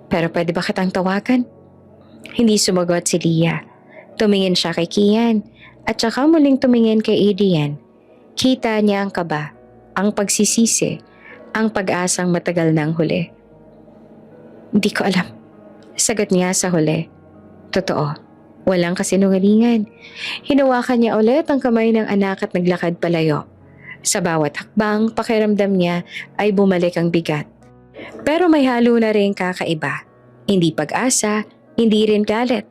Pero pwede ba kitang tawagan? Hindi sumagot si Leah. Tumingin siya kay Kian at saka muling tumingin kay Adrian. Kita niya ang kaba, ang pagsisisi, ang pag-asang matagal nang huli. Hindi ko alam. Sagot niya sa huli. Totoo, walang kasinungalingan. Hinawakan niya ulit ang kamay ng anak at naglakad palayo. Sa bawat hakbang, pakiramdam niya ay bumalik ang bigat. Pero may halo na rin kakaiba. Hindi pag-asa, hindi rin galit.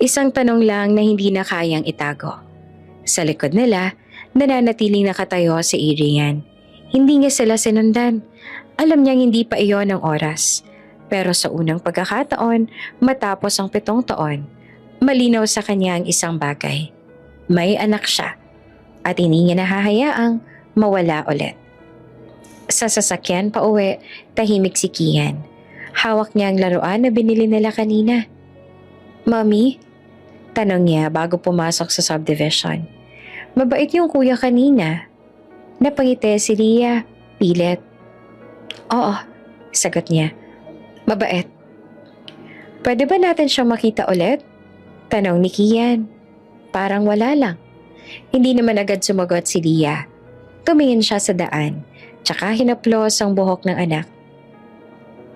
Isang tanong lang na hindi na kayang itago. Sa likod nila, nananatiling nakatayo si Adrian. Hindi niya sila sinundan. Alam niyang hindi pa iyon ang oras. Pero sa unang pagkakataon, matapos ang 7 taon, malinaw sa kanya ang isang bagay. May anak siya at hindi niya nahahayaang mawala ulit. Sa sasakyan pa uwi, tahimik si Kian. Hawak niya ang laruan na binili nila kanina. "Mommy?" Tanong niya bago pumasok sa subdivision. Mabait yung kuya kanina. Napangiti si Ria, pilit. "Oo," sagot niya. "Mabait." "Pwede ba natin siyang makita ulit?" Tanong ni Kian. Parang wala lang. Hindi naman agad sumagot si Ria. Tumingin siya sa daan, tsaka hinaplos ang buhok ng anak.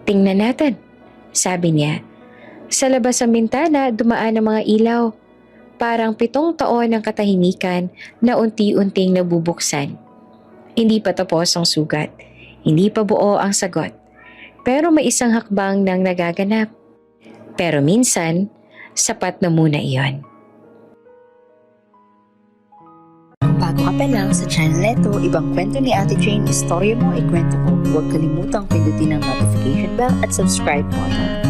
"Tingnan natin," sabi niya. Sa labas ng bintana, dumaan ang mga ilaw. Parang 7 taon ng katahimikan na unti-unting nabubuksan. Hindi pa tapos ang sugat. Hindi pa buo ang sagot. Pero may isang hakbang nang nagaganap. Pero minsan, sapat na muna iyon. Bago ka pa lang sa channel neto, ibang kwento ni Ate Jane, istorya mo, ikwento ko. Huwag kalimutang pindutin ang notification bell at subscribe button.